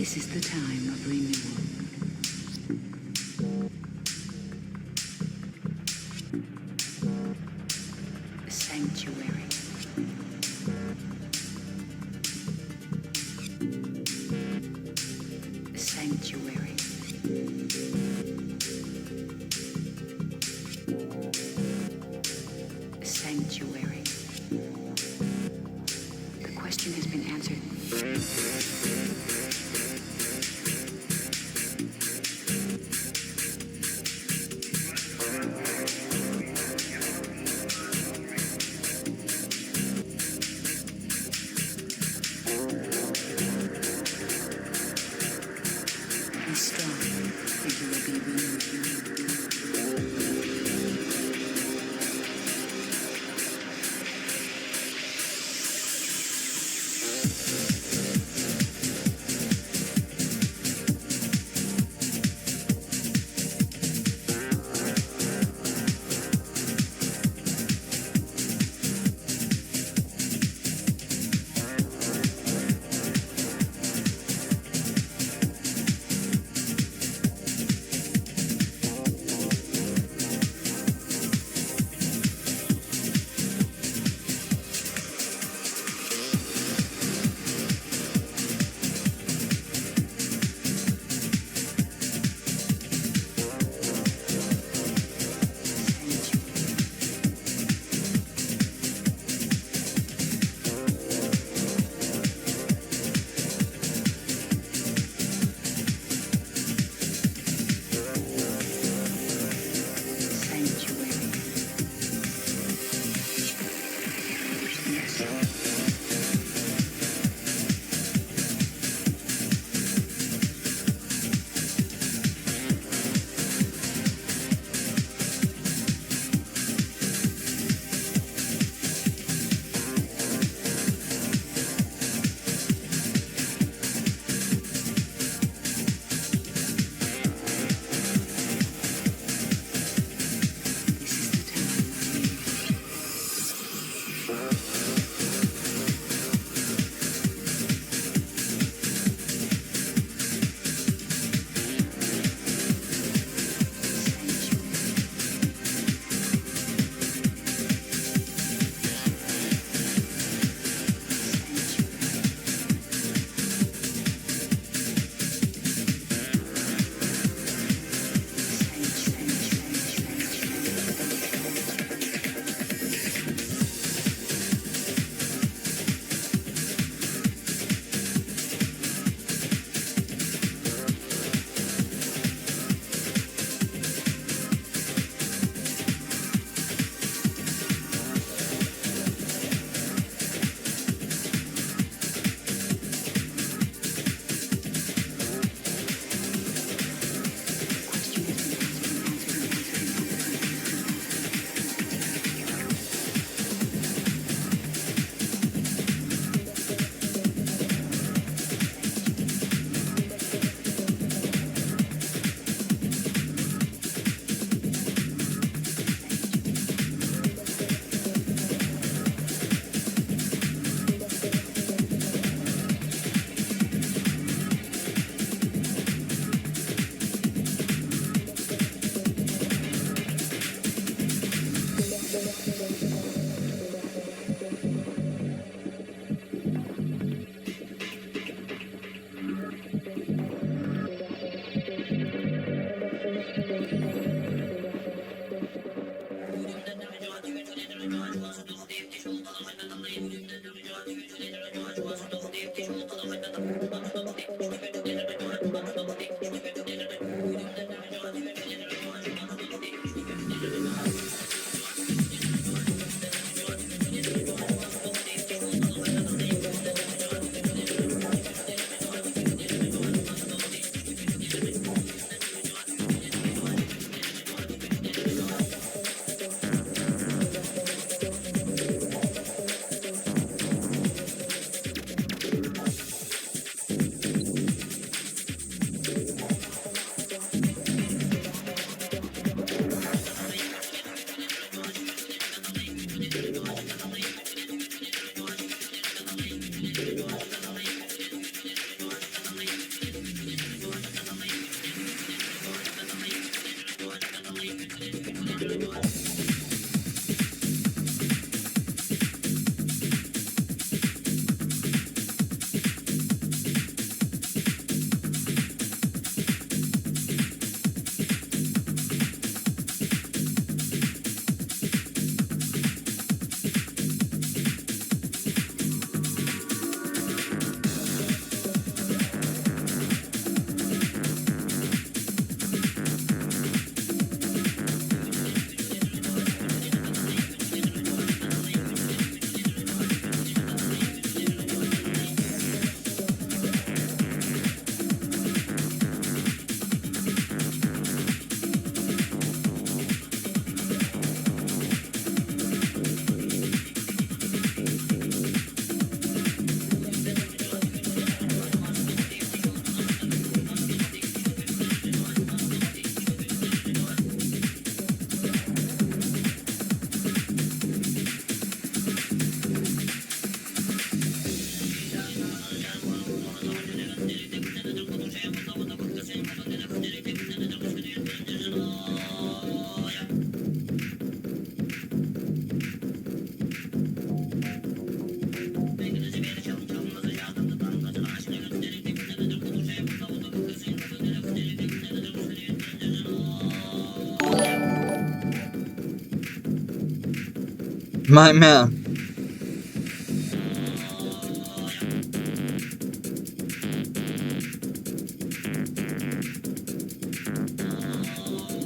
This is the time of renewal. A sanctuary. A sanctuary. A sanctuary. The question has been answered. Be strong, and you will be renewed. My man.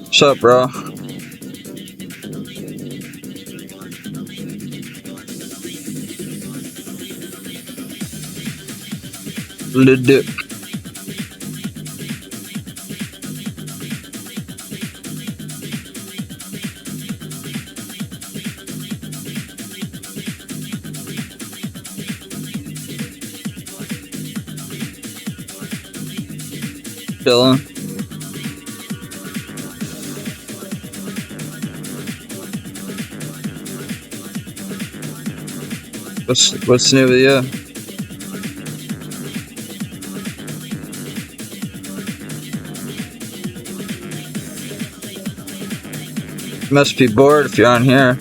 What's up, bro? Legit. Chillin'. What's new with you? You must be bored if you're on here.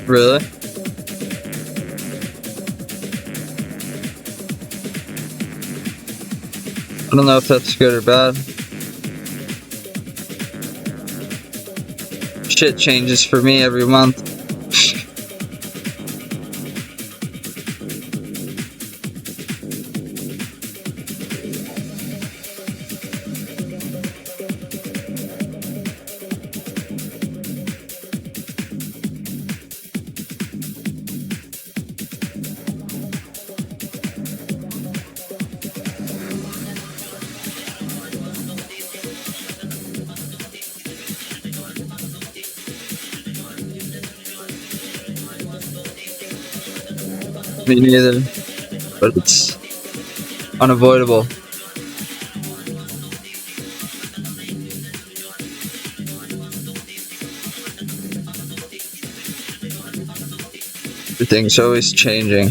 Really? I don't know if that's good or bad. Shit changes for me every month. Me neither, but it's unavoidable. Everything's always changing.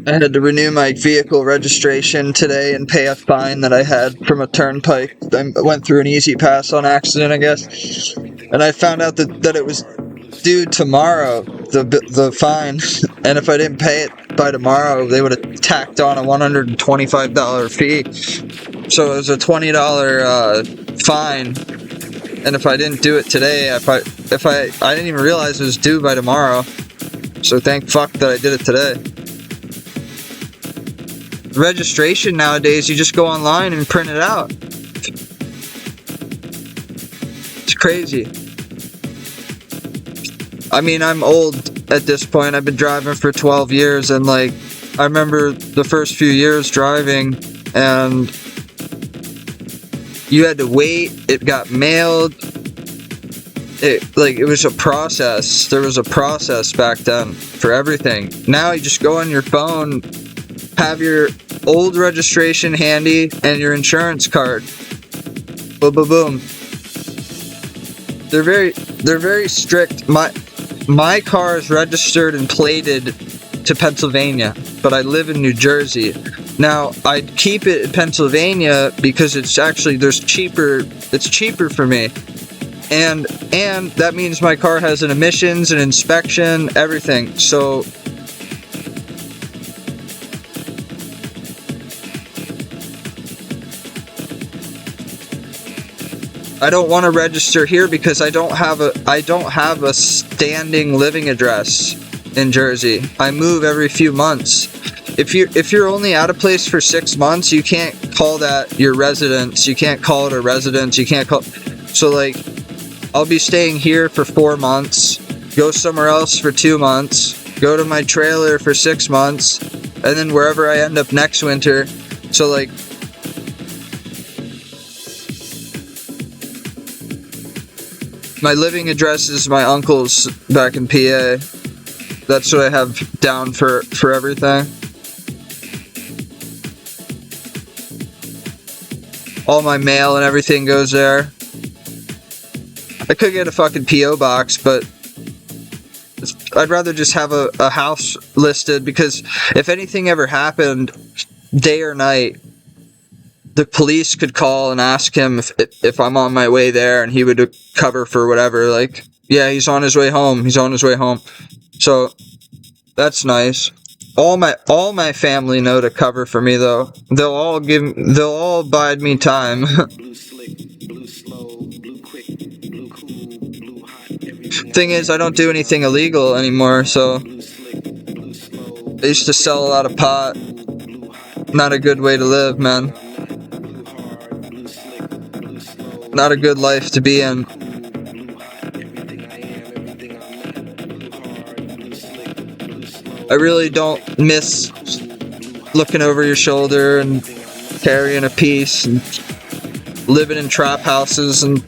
I had to renew my vehicle registration today and pay a fine that I had from a turnpike. I went through an easy pass on accident, I guess. And I found out that it was due tomorrow, the fine. And if I didn't pay it by tomorrow, they would have tacked on a $125 fee. So it was a $20 fine. And if I didn't do it today, I didn't even realize it was due by tomorrow. So thank fuck that I did it today. Registration nowadays, you just go online and print it out. It's crazy. I mean, I'm old at this point. I've been driving for 12 years, and like, I remember the first few years driving, and you had to wait. It got mailed. It was a process. There was a process back then for everything. Now you just go on your phone, have your old registration handy and your insurance card. Boom, boom, boom. They're very strict. My car is registered and plated to Pennsylvania, but I live in New Jersey. Now, I'd keep it in Pennsylvania because it's cheaper for me. And that means my car has an emissions, an inspection, everything. So I don't want to register here because I don't have a standing living address in Jersey. I move every few months. If you're only at a place for 6 months, you can't call that your residence. You can't call it a residence. You can't call. So like, I'll be staying here for 4 months, go somewhere else for 2 months, go to my trailer for 6 months, and then wherever I end up next winter. So like, My living address is my uncle's back in PA. That's what I have down for everything. All my mail and everything goes there. I could get a fucking P.O. box, but I'd rather just have a house listed, because if anything ever happened, day or night, the police could call and ask him if I'm on my way there, and he would cover for whatever. Like, yeah, he's on his way home. He's on his way home. So that's nice. All my family know to cover for me, though. They'll all bide me time. Thing is, I don't do anything illegal anymore, so I used to sell a lot of pot. Not a good way to live, man. Not a good life to be in. I really don't miss looking over your shoulder and carrying a piece and living in trap houses. And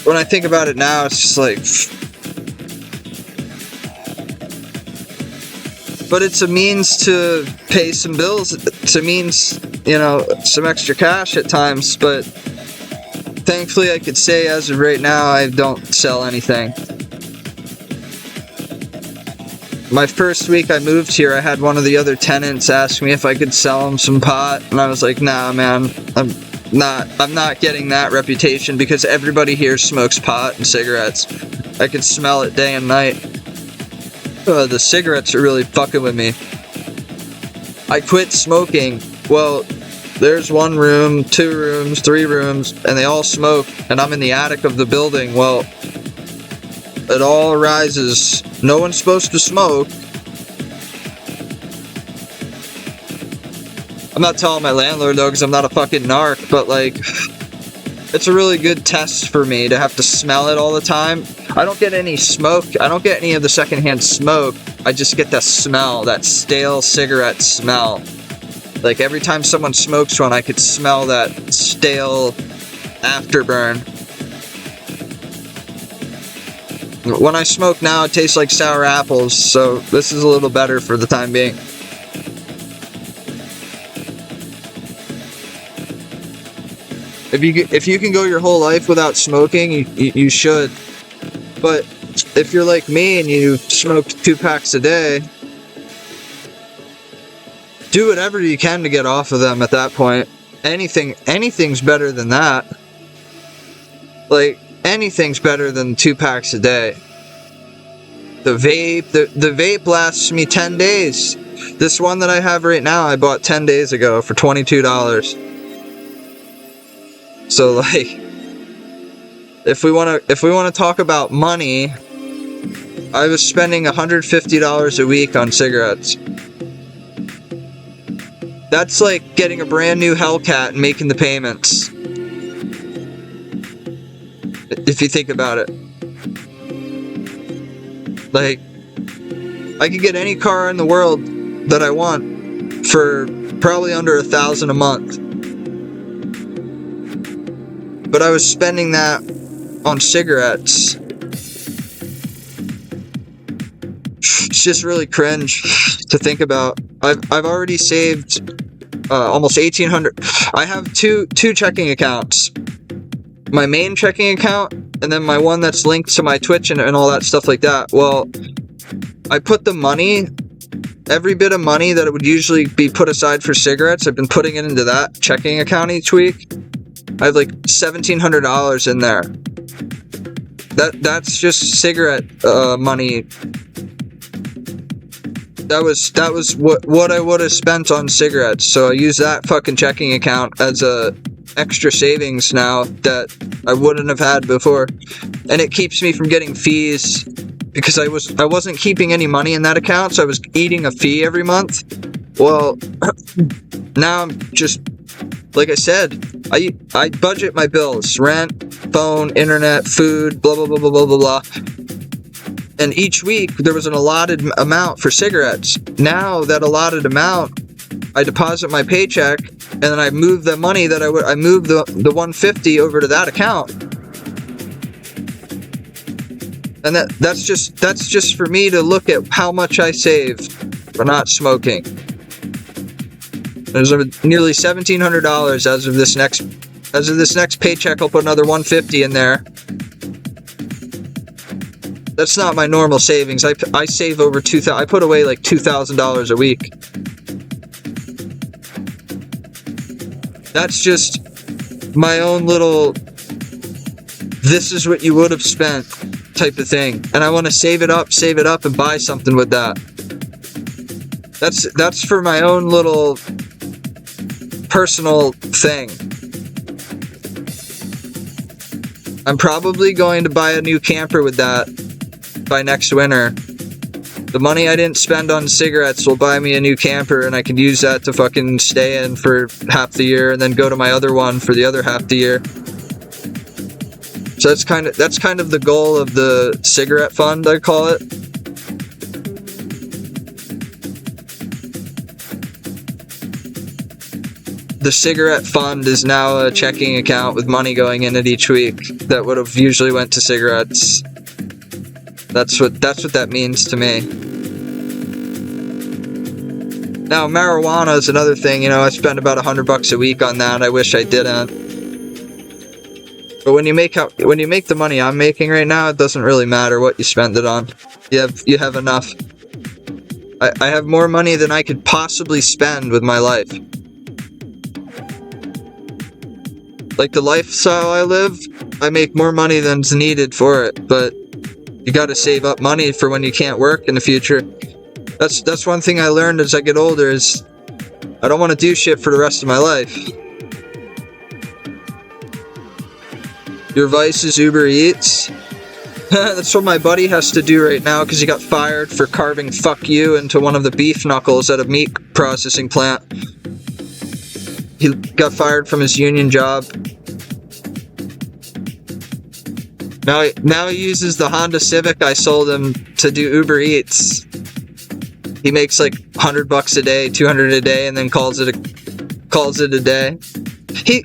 when I think about it now, it's just like, but it's a means to pay some bills. It's a means, you know, some extra cash at times, but thankfully I could say as of right now, I don't sell anything. My first week I moved here, I had one of the other tenants ask me if I could sell him some pot, and I was like, nah, man, I'm not getting that reputation, because everybody here smokes pot and cigarettes. I could smell it day and night. The cigarettes are really fucking with me. I quit smoking. Well, there's 1 room, 2 rooms, 3 rooms, and they all smoke, and I'm in the attic of the building. Well, it all arises. No one's supposed to smoke. I'm not telling my landlord, though, because I'm not a fucking narc, but, like, it's a really good test for me to have to smell it all the time. I don't get any smoke. I don't get any of the secondhand smoke. I just get the smell, that stale cigarette smell. Like, every time someone smokes one, I could smell that stale afterburn. When I smoke now, it tastes like sour apples, so this is a little better for the time being. If you can go your whole life without smoking, you should. But if you're like me and you smoke 2 packs a day, do whatever you can to get off of them at that point. Anything's better than that. Like, anything's better than 2 packs a day. The vape lasts me 10 days. This one that I have right now, I bought 10 days ago for $22. So, like, if we want to talk about money, I was spending $150 a week on cigarettes. That's like getting a brand new Hellcat and making the payments. If you think about it. Like, I could get any car in the world that I want for probably under $1,000 a month. But I was spending that on cigarettes. It's just really cringe to think about. I've already saved almost $1,800. I have two checking accounts. My main checking account, and then my one that's linked to my Twitch and all that stuff like that. Well, I put the money, every bit of money that it would usually be put aside for cigarettes, I've been putting it into that checking account each week. I have like $1,700 in there. That's just cigarette money. That was what I would have spent on cigarettes. So I use that fucking checking account as a extra savings now that I wouldn't have had before, and it keeps me from getting fees because I wasn't keeping any money in that account, so I was eating a fee every month. Well, now I'm just, like I said, I budget my bills: rent, phone, internet, food, blah blah blah blah blah blah blah. And each week there was an allotted amount for cigarettes. Now that allotted amount I deposit my paycheck, and then I move the money that I move the 150 over to that account. And that's just for me to look at how much I save for not smoking. There's nearly $1,700 as of this next paycheck. I'll put another 150 in there. That's not my normal savings. I save over $2,000. I put away like $2,000 a week. That's just my own little, this is what you would have spent type of thing. And I want to save it up and buy something with that. That's for my own little personal thing. I'm probably going to buy a new camper with that by next winter. The money I didn't spend on cigarettes will buy me a new camper, and I can use that to fucking stay in for half the year and then go to my other one for the other half the year. So that's kind of the goal of the cigarette fund, I call it. The cigarette fund is now a checking account with money going in it each week that would have usually went to cigarettes. That's what that means to me. Now, marijuana is another thing. I spend about $100 a week on that. I wish I didn't. But when you make the money I'm making right now, it doesn't really matter what you spend it on. You have enough. I have more money than I could possibly spend with my life. Like the lifestyle I live, I make more money than's needed for it, but you gotta save up money for when you can't work in the future. That's one thing I learned as I get older is I don't want to do shit for the rest of my life. Your vice is Uber Eats. That's what my buddy has to do right now because he got fired for carving "fuck you" into one of the beef knuckles at a meat processing plant. He got fired from his union job. Now he uses the Honda Civic I sold him to do Uber Eats. He makes like $100 a day, $200 a day, and then calls it a day.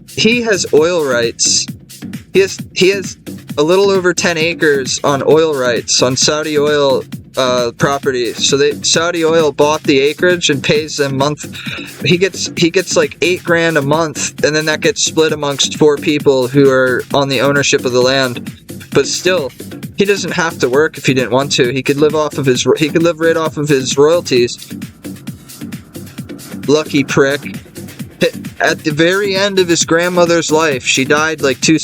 He has oil rights. He has a little over 10 acres on oil rights on Saudi oil property. So Saudi Oil bought the acreage and pays them he gets like $8,000 a month, and then that gets split amongst 4 people who are on the ownership of the land. But still, he doesn't have to work if he didn't want to. He could live right off of his royalties. Lucky prick. At the very end of his grandmother's life, she died like 2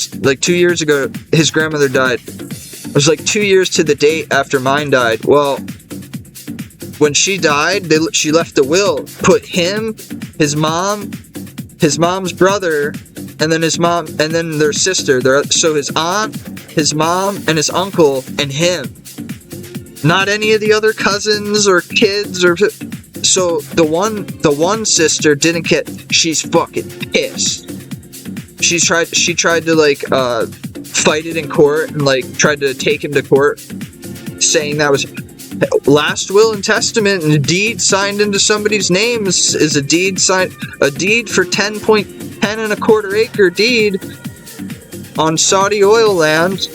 years ago. His grandmother died. It was like 2 years to the date after mine died. Well, when she died, she left a will. Put him, his mom's brother, and then his mom, and then their sister. So his aunt, his mom, and his uncle, and him. Not any of the other cousins or kids or. So the one sister didn't get. She's fucking pissed. She tried to like fight it in court and like tried to take him to court, saying that was last will and testament, and a deed signed into somebody's name is a deed for 10 and a quarter acre deed on Saudi oil land.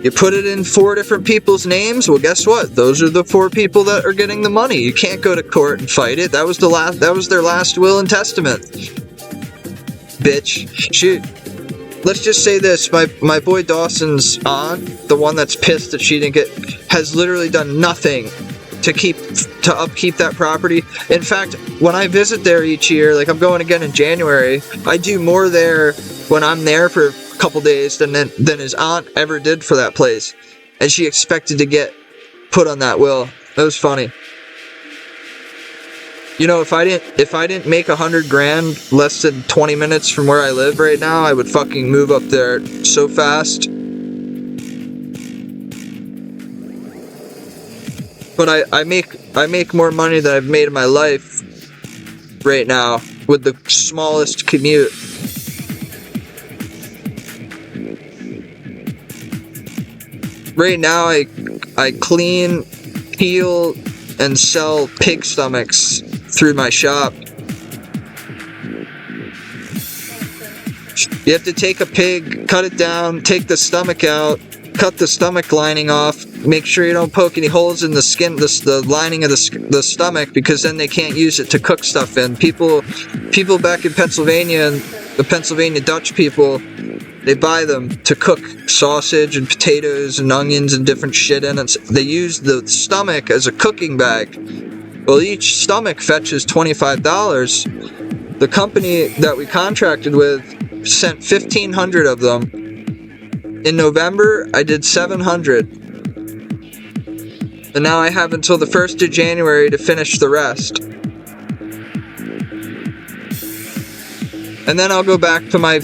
You put it in 4 different people's names. Well, guess what? Those are the 4 people that are getting the money. You can't go to court and fight it. That was their last will and testament. Bitch. Shoot. Let's just say this. My boy Dawson's aunt, the one that's pissed that she didn't get, has literally done nothing to upkeep that property. In fact, when I visit there each year, like I'm going again in January, I do more there when I'm there for a couple days than his aunt ever did for that place. And she expected to get put on that will. That was funny. If I didn't make $100,000 less than 20 minutes from where I live right now, I would fucking move up there so fast. But I make more money than I've made in my life right now with the smallest commute. Right now I clean, peel, and sell pig stomachs through my shop. You have to take a pig, cut it down, take the stomach out, cut the stomach lining off, make sure you don't poke any holes in the skin, the lining of the stomach, because then they can't use it to cook stuff in. People back in Pennsylvania, and the Pennsylvania Dutch people, they buy them to cook sausage and potatoes and onions and different shit in it. They use the stomach as a cooking bag. Well, each stomach fetches $25. The company that we contracted with sent 1,500 of them. In November, I did 700. And now I have until the 1st of January to finish the rest. And then I'll go back to my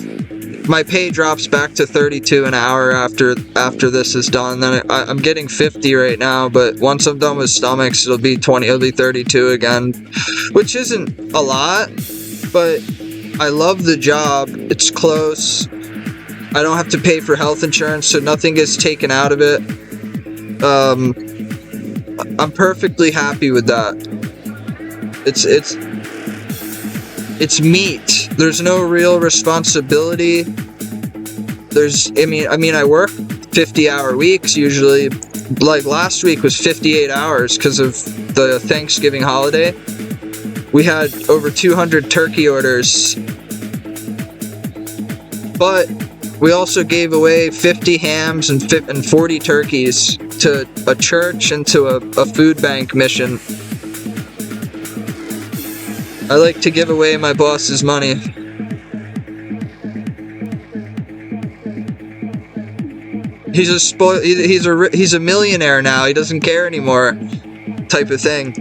pay drops back to 32 an hour after this is done. Then I'm getting 50 right now, but once I'm done with stomachs, it'll be 32 again, which isn't a lot, but I love the job. It's close. I don't have to pay for health insurance, so nothing gets taken out of it. I'm perfectly happy with that. It's meat. There's no real responsibility. I work 50-hour weeks usually. Like last week was 58 hours because of the Thanksgiving holiday. We had over 200 turkey orders. But we also gave away 50 hams and 40 turkeys to a church and to a food bank mission. I like to give away my boss's money. He's a millionaire now. He doesn't care anymore, type of thing.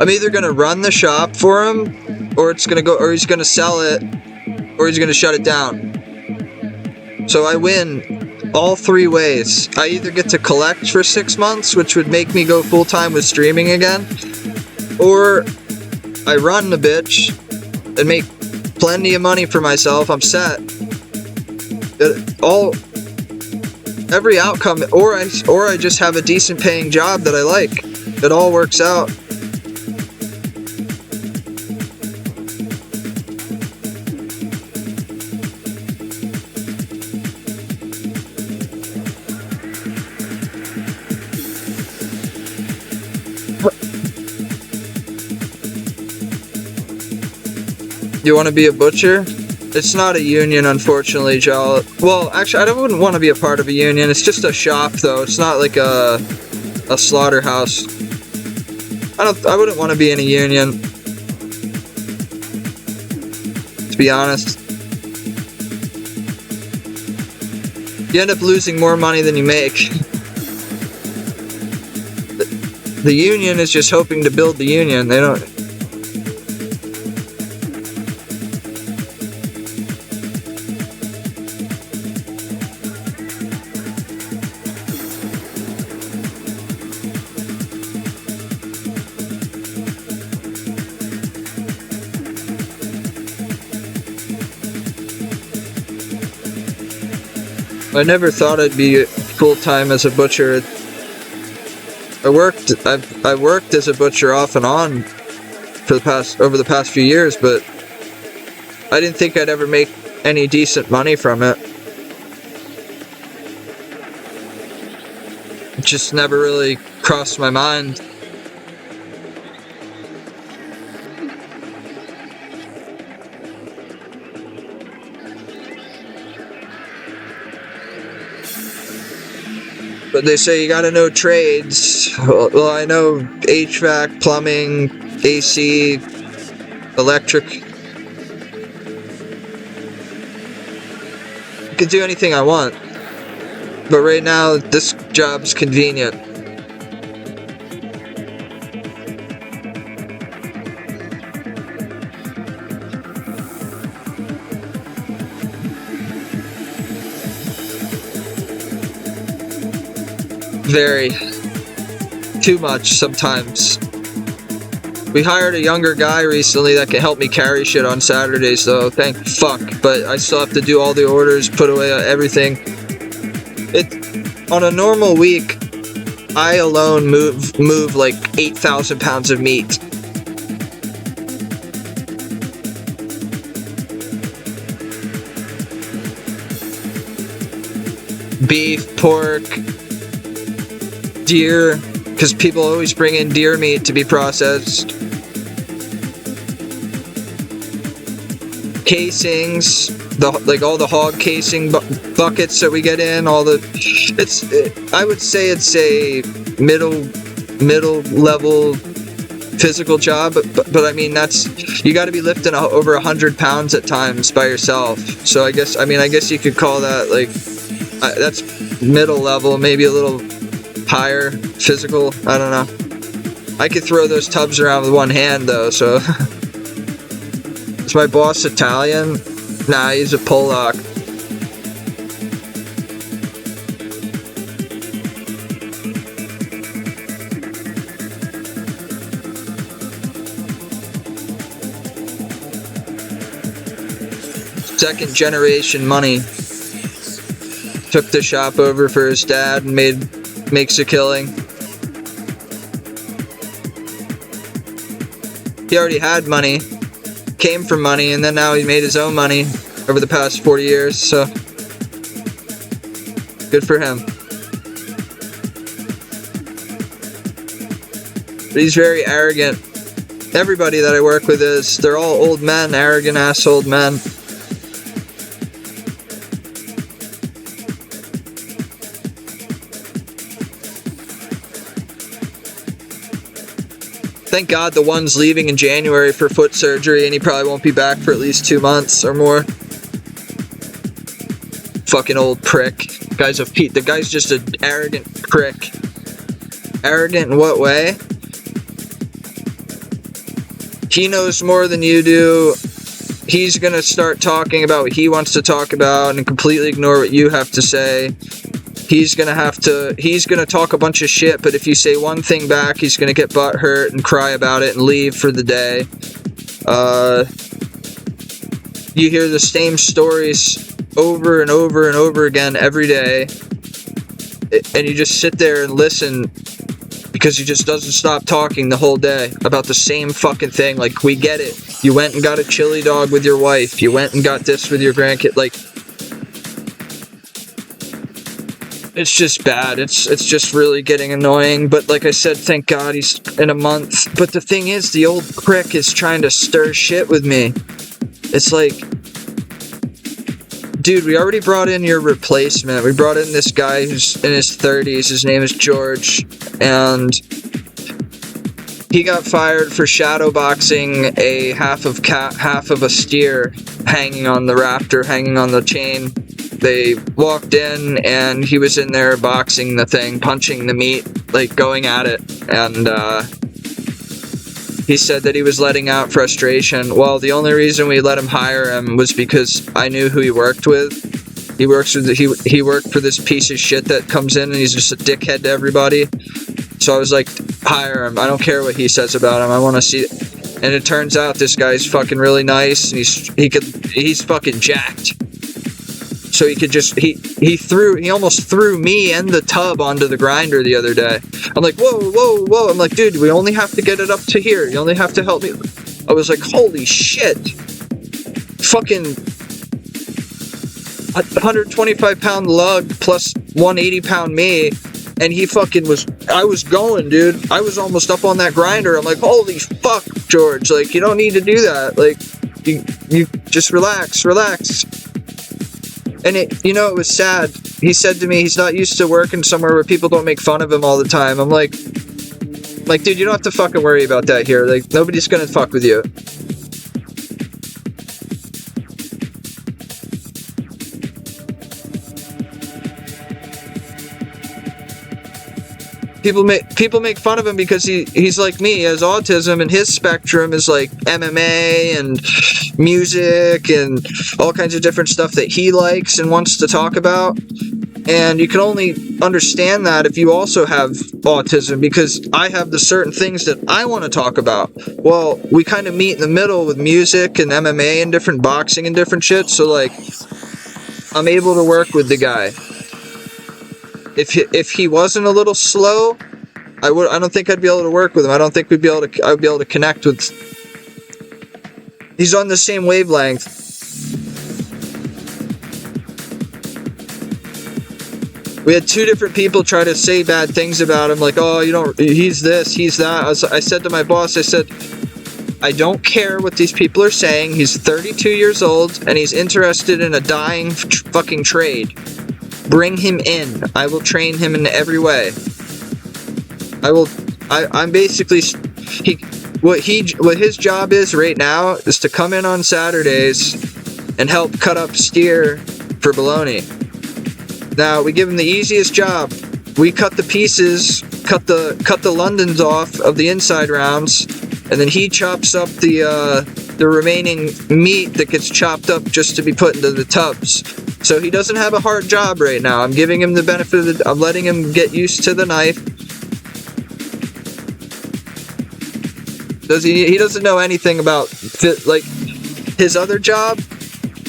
I'm either gonna run the shop for him, or he's gonna sell it, or he's gonna shut it down. So I win all three ways. I either get to collect for 6 months, which would make me go full-time with streaming again, or I run the bitch and make plenty of money for myself. I'm set. Every outcome, or I just have a decent paying job that I like. It all works out. You want to be a butcher? It's not a union, unfortunately, Joel. Well, actually, I wouldn't want to be a part of a union. It's just a shop, though. It's not like a slaughterhouse. I wouldn't want to be in a union, to be honest. You end up losing more money than you make. The union is just hoping to build the union. They don't... I never thought I'd be full-time as a butcher. I worked as a butcher off and on over the past few years, but I didn't think I'd ever make any decent money from it. It just never really crossed my mind. But they say you gotta know trades. Well, I know HVAC, plumbing, AC, electric. I could do anything I want. But right now, this job's convenient. Very. Too much sometimes. We hired a younger guy recently that can help me carry shit on Saturdays, though. Thank fuck. But I still have to do all the orders, put away everything. On a normal week, I alone move like 8,000 pounds of meat. Beef, pork, deer, because people always bring in deer meat to be processed. Casings, like all the hog casing buckets that we get in, all the, I would say it's a middle level physical job, but I mean, you got to be lifting over 100 pounds at times by yourself. So I guess you could call that like, that's middle level, maybe a little higher physical. I don't know. I could throw those tubs around with one hand though, so. Is my boss Italian? Nah, he's a Polak. Second generation money. Took the shop over for his dad and makes a killing. He already had money, came from money, and then now he made his own money over the past 40 years, so good for him. But he's very arrogant. Everybody that I work with they're all old men, arrogant ass old men. Thank God the one's leaving in January for foot surgery, and he probably won't be back for at least 2 months or more. Fucking old prick. The guy's just an arrogant prick. Arrogant in what way? He knows more than you do. He's gonna start talking about what he wants to talk about and completely ignore what you have to say. He's gonna talk a bunch of shit, but if you say one thing back, he's gonna get butthurt and cry about it and leave for the day. You hear the same stories over and over and over again every day, and you just sit there and listen because he just doesn't stop talking the whole day about the same fucking thing. Like, we get it. You went and got a chili dog with your wife. You went and got this with your grandkid. Like, it's just bad. It's just really getting annoying. But like I said, thank God he's in a month. But the thing is, the old prick is trying to stir shit with me. It's like, dude, we already brought in your replacement. We brought in this guy who's in his 30s. His name is George. And he got fired for shadowboxing a half of a steer hanging on the raptor, hanging on the chain. They walked in and he was in there boxing the thing, punching the meat, like going at it. And he said that he was letting out frustration. Well, the only reason we let him hire him was because I knew who he worked with. He worked for this piece of shit that comes in and he's just a dickhead to everybody. So I was like, hire him. I don't care what he says about him. I want to see it. And it turns out this guy's fucking really nice and he's fucking jacked. So he almost threw me and the tub onto the grinder the other day. I'm like, whoa. I'm like, dude, we only have to get it up to here. You only have to help me. I was like, holy shit. Fucking 125 pound lug plus 180 pound me. And I was going, dude. I was almost up on that grinder. I'm like, holy fuck, George. Like, you don't need to do that. Like, you just relax. And it was sad. He said to me he's not used to working somewhere where people don't make fun of him all the time. I'm like, dude, you don't have to fucking worry about that here. Like, nobody's gonna fuck with you. People make fun of him because he's like me. He has autism, and his spectrum is like MMA and music and all kinds of different stuff that he likes and wants to talk about. And you can only understand that if you also have autism, because I have the certain things that I want to talk about. Well, we kind of meet in the middle with music and MMA and different boxing and different shit. So like, I'm able to work with the guy. If he wasn't a little slow, I don't think I'd be able to work with him. I don't think I'd be able to connect with. He's on the same wavelength. We had two different people try to say bad things about him, like, oh, he's this, he's that. I said to my boss, I said, I don't care what these people are saying. He's 32 years old, and he's interested in a dying fucking trade. Bring him in. I will train him in every way. I'm basically, what his job is right now is to come in on Saturdays and help cut up steer for bologna. Now, we give him the easiest job. We cut the pieces, cut the Londons off of the inside rounds, and then he chops up the remaining meat that gets chopped up just to be put into the tubs. So he doesn't have a hard job right now. I'm giving him the benefit I'm letting him get used to the knife. He doesn't know anything about, like, his other job.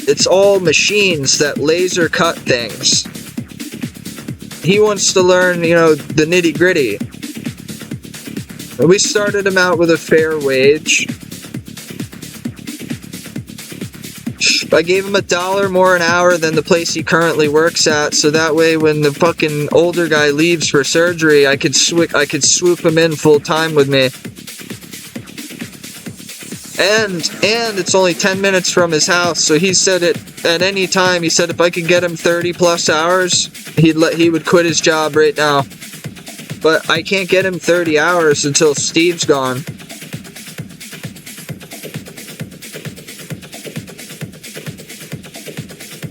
It's all machines that laser cut things. He wants to learn, the nitty gritty. We started him out with a fair wage. I gave him $1 more an hour than the place he currently works at, so that way when the fucking older guy leaves for surgery, I could swoop him in full time with me. And it's only 10 minutes from his house, so he said at any time. He said if I could get him 30 plus hours, he would quit his job right now. But I can't get him 30 hours until Steve's gone.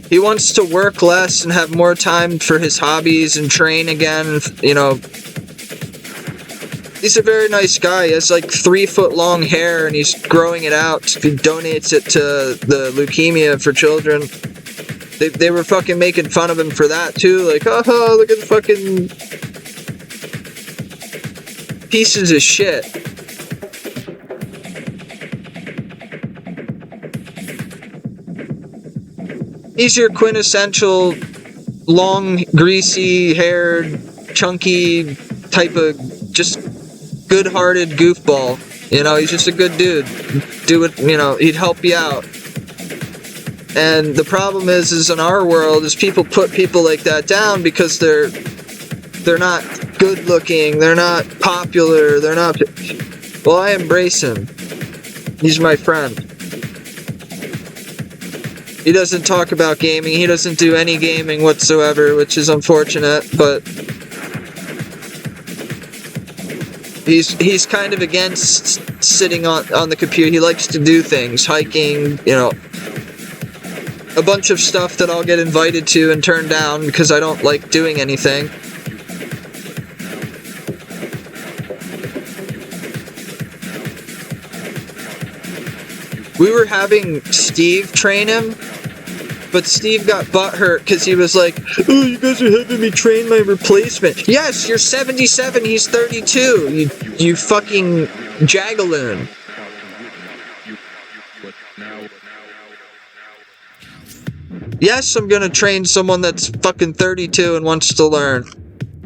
He wants to work less and have more time for his hobbies and train again, He's a very nice guy. He has like 3 foot long hair and he's growing it out. He donates it to the leukemia for children. They were fucking making fun of him for that too. Like, oh, look at the fucking pieces of shit. He's your quintessential long, greasy haired, chunky type of just good-hearted goofball. He's just a good dude. He'd help you out. And the problem is in our world, is people put people like that down because they're not good-looking, they're not popular, they're not... Well, I embrace him. He's my friend. He doesn't talk about gaming, he doesn't do any gaming whatsoever, which is unfortunate, but... He's kind of against sitting on the computer. He likes to do things, hiking, a bunch of stuff that I'll get invited to and turn down because I don't like doing anything. We were having Steve train him, but Steve got butthurt because he was like, oh, you guys are having me train my replacement. Yes, you're 77, he's 32, you fucking jagaloon. Yes, I'm gonna train someone that's fucking 32 and wants to learn.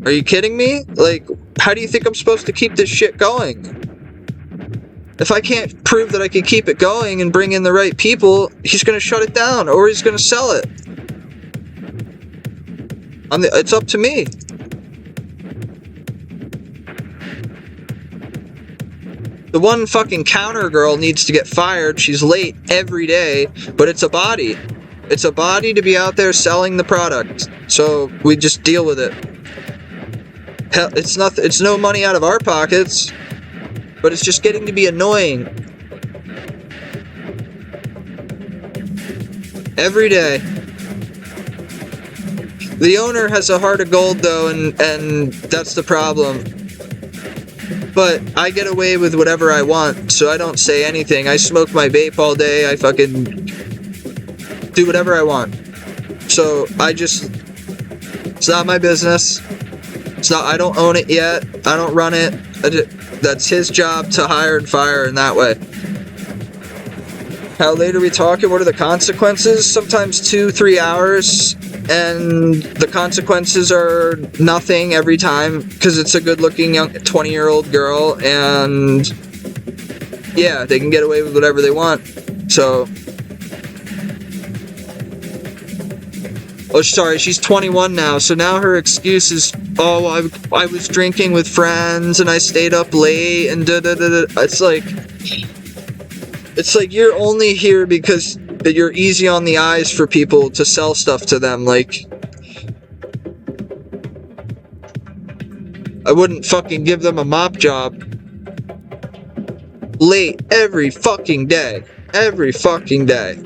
Are you kidding me? Like, how do you think I'm supposed to keep this shit going? If I can't prove that I can keep it going and bring in the right people, he's going to shut it down or he's going to sell it. It's up to me. The one fucking counter girl needs to get fired. She's late every day, but it's a body. It's a body to be out there selling the product. So we just deal with it. Hell, it's no money out of our pockets. But it's just getting to be annoying. Every day. The owner has a heart of gold though, and that's the problem. But I get away with whatever I want, so I don't say anything. I smoke my vape all day, I fucking do whatever I want. So it's not my business. I don't own it yet. I don't run it. That's his job to hire and fire in that way. How late are we talking? What are the consequences? Sometimes 2-3 hours. and the consequences are nothing every time because it's a good-looking young 20-year-old girl, and yeah, they can get away with whatever they want. So, oh, sorry, she's 21 now, so now her excuse is, oh, I was drinking with friends and I stayed up late and da-da-da-da. It's like you're only here because you're easy on the eyes for people to sell stuff to them. Like, I wouldn't fucking give them a mop job. Late every fucking day. Every fucking day.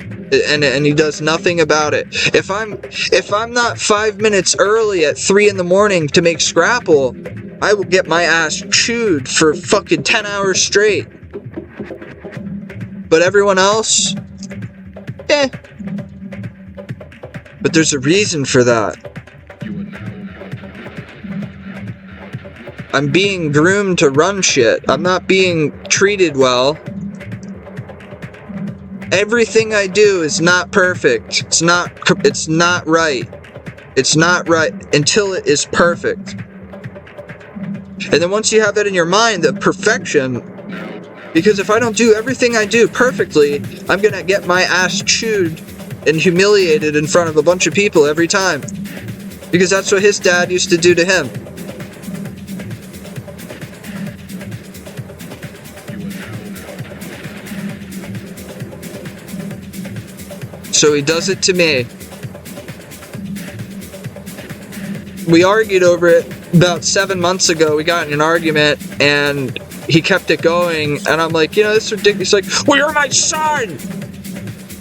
And he does nothing about it. If I'm not 5 minutes early at 3 in the morning to make Scrapple, I will get my ass chewed for fucking 10 hours straight. But everyone else, But there's a reason for that. I'm being groomed to run shit. I'm not being treated well. Everything I do is not perfect. It's not right. It's not right until it is perfect. And then once you have that in your mind, the perfection, because if I don't do everything I do perfectly, I'm gonna get my ass chewed and humiliated in front of a bunch of people every time. Because that's what his dad used to do to him. So he does it to me. We argued over it about 7 months ago. We got in an argument and he kept it going, and I'm like, you know, this is ridiculous. He's like, well, you're my son!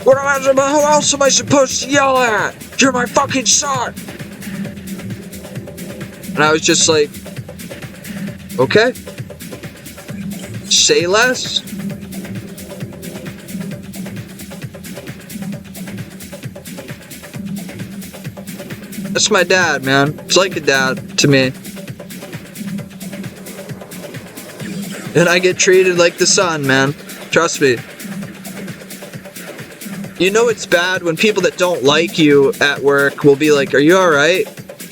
Who else am I supposed to yell at? You're my fucking son! And I was just like, okay. Say less. That's my dad, man. It's like a dad to me. And I get treated like the son, man. Trust me. You know it's bad when people that don't like you at work will be like, are you alright?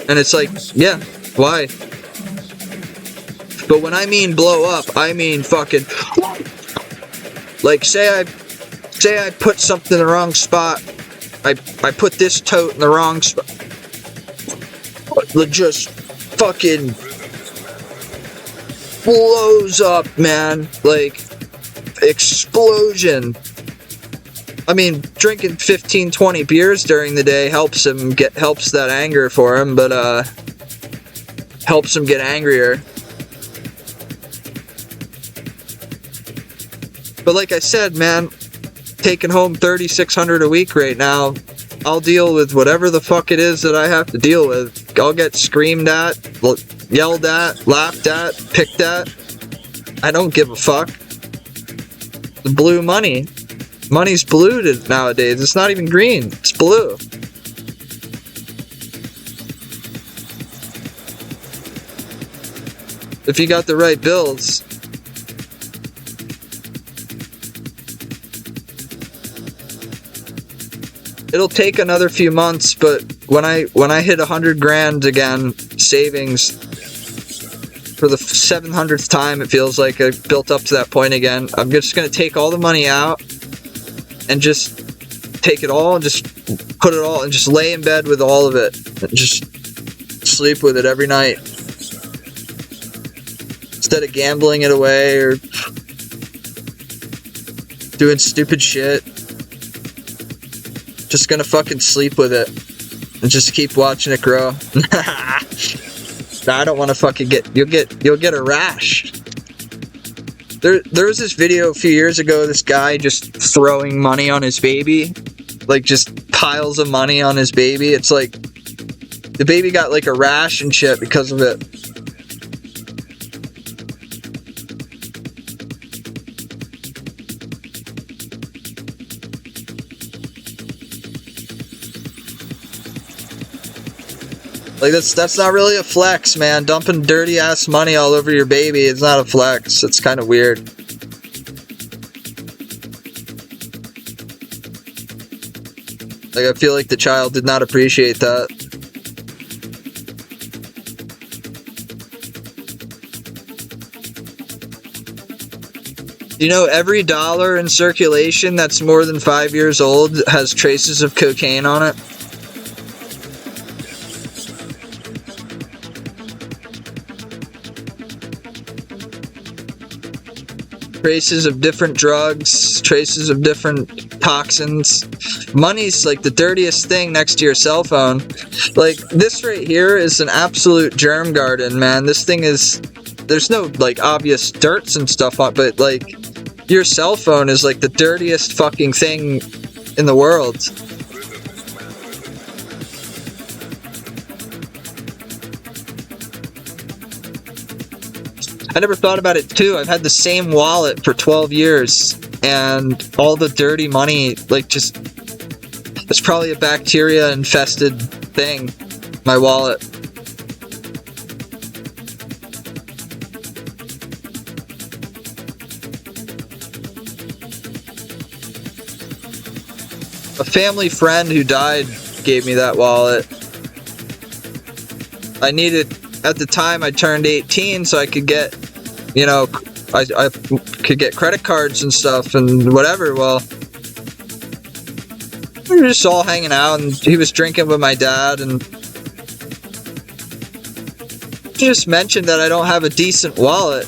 And it's like, yeah, why? But when I mean blow up, I mean fucking... Like, say I put something in the wrong spot. I put this tote in the wrong spot. Just fucking blows up, man. Like, explosion. I mean, drinking 15, 20 beers during the day helps that anger for him, but helps him get angrier. But like I said, man, taking home $3,600 a week right now, I'll deal with whatever the fuck it is that I have to deal with. I'll get screamed at, yelled at, laughed at, picked at. I don't give a fuck. The blue money. Money's blue nowadays. It's not even green. It's blue. If you got the right bills. It'll take another few months, but when I hit 100 grand again, savings, for the 700th time, it feels like I built up to that point again. I'm just gonna take all the money out and just take it all and just put it all and just lay in bed with all of it and just sleep with it every night instead of gambling it away or doing stupid shit. Just gonna fucking sleep with it and just keep watching it grow. I don't want to fucking you'll get a rash. There was this video a few years ago, this guy just throwing money on his baby, like just piles of money on his baby. It's like the baby got like a rash and shit because of it. Like, that's not really a flex, man. Dumping dirty ass money all over your baby is not a flex. It's kind of weird. Like, I feel like the child did not appreciate that. You know, every dollar in circulation that's more than 5 years old has traces of cocaine on it. Traces of different drugs, traces of different toxins. Money's like the dirtiest thing next to your cell phone. Like, this right here is an absolute germ garden, man. This thing is... There's no, like, obvious dirts and stuff on it, but, like, your cell phone is, like, the dirtiest fucking thing in the world. I never thought about it, too. I've had the same wallet for 12 years, and all the dirty money, like, just... It's probably a bacteria-infested thing, my wallet. A family friend who died gave me that wallet. I needed... At the time, I turned 18, so I could get, you know, I could get credit cards and stuff and whatever. Well, we were just all hanging out, and he was drinking with my dad, and he just mentioned that I don't have a decent wallet.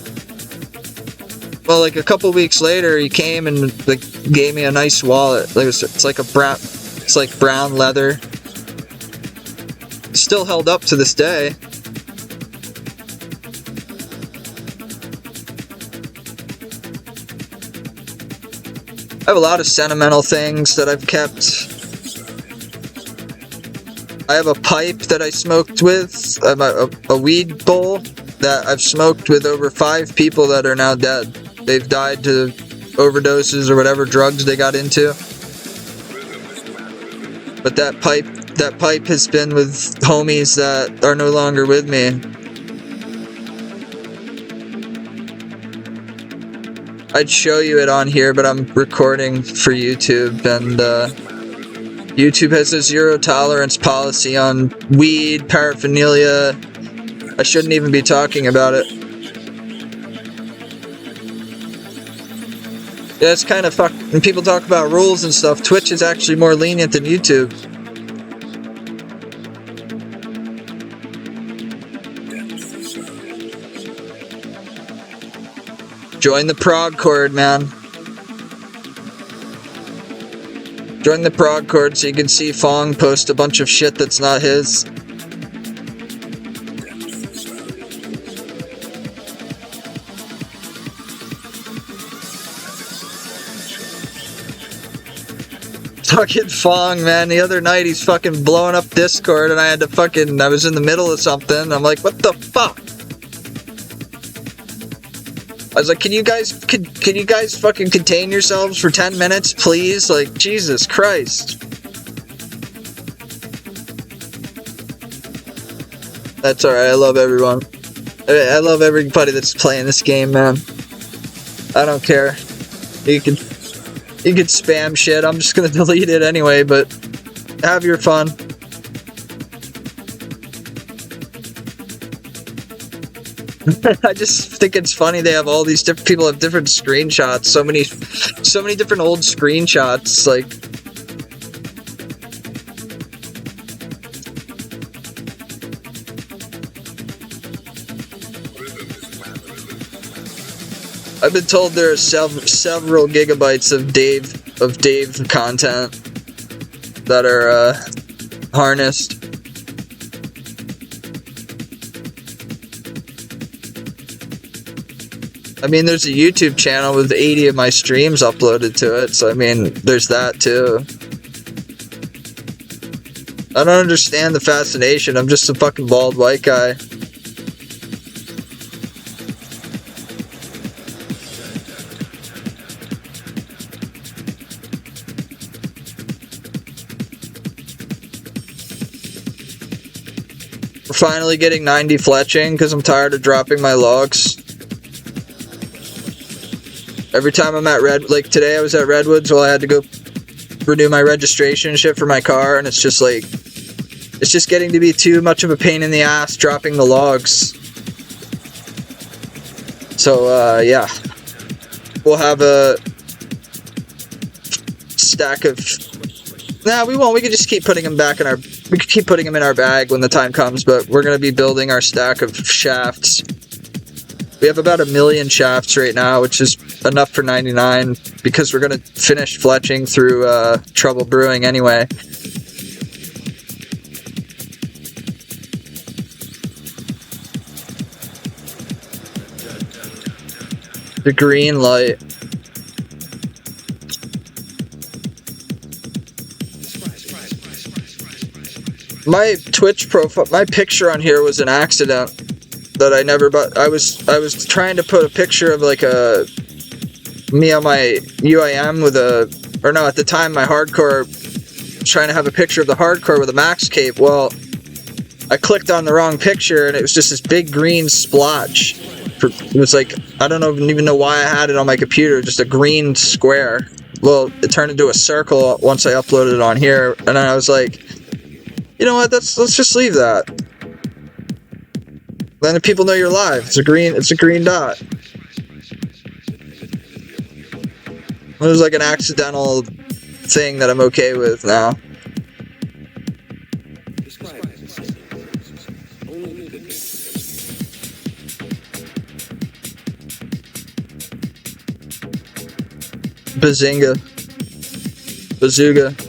Well, like a couple weeks later, he came and like gave me a nice wallet. Like it's like brown leather. Still held up to this day. I have a lot of sentimental things that I've kept. I have a pipe that I smoked with. I have a weed bowl that I've smoked with over 5 people that are now dead. They've died to overdoses or whatever drugs they got into. But that pipe has been with homies that are no longer with me. I'd show you it on here, but I'm recording for YouTube, and YouTube has a zero tolerance policy on weed, paraphernalia. I shouldn't even be talking about it. Yeah, it's kind of when people talk about rules and stuff, Twitch is actually more lenient than YouTube. Join the prog chord, man. Join the prog chord so you can see Fong post a bunch of shit that's not his. Fucking Fong, man. The other night he's fucking blowing up Discord, and I was in the middle of something. I'm like, what the fuck? I was like, can you guys fucking contain yourselves for 10 minutes, please? Like, Jesus Christ. That's alright, I love everyone. I love everybody that's playing this game, man. I don't care. You can spam shit, I'm just gonna delete it anyway, but have your fun. I just think it's funny they have all these different people have different screenshots, so many different old screenshots, like I've been told there are several gigabytes of Dave content that are harnessed. I mean, there's a YouTube channel with 80 of my streams uploaded to it, so I mean, there's that too. I don't understand the fascination, I'm just a fucking bald white guy. We're finally getting 90 fletching, because I'm tired of dropping my logs. Every time I'm at like today I was at Redwoods, well I had to go renew my registration and shit for my car, and it's just like, it's just getting to be too much of a pain in the ass dropping the logs. So, yeah. we'll have a stack of... Nah, we won't. We could just keep putting them back in our... We could keep putting them in our bag when the time comes, but we're going to be building our stack of shafts. We have about 1 million shafts right now, which is enough for 99, because we're going to finish fletching through Trouble Brewing anyway. The green light. My Twitch profile, my picture on here was an accident that I never, but I was trying to put a picture of like me on my UIM with or no, at the time my hardcore, trying to have a picture of the hardcore with a max cape. Well, I clicked on the wrong picture and it was just this big green splotch. It was like, I don't even know why I had it on my computer, just a green square. Well, it turned into a circle once I uploaded it on here, and then I was like, you know what, let's just leave that. Then the people know you're live. It's a green dot. It was like an accidental thing that I'm okay with now. Bazinga. Bazooga.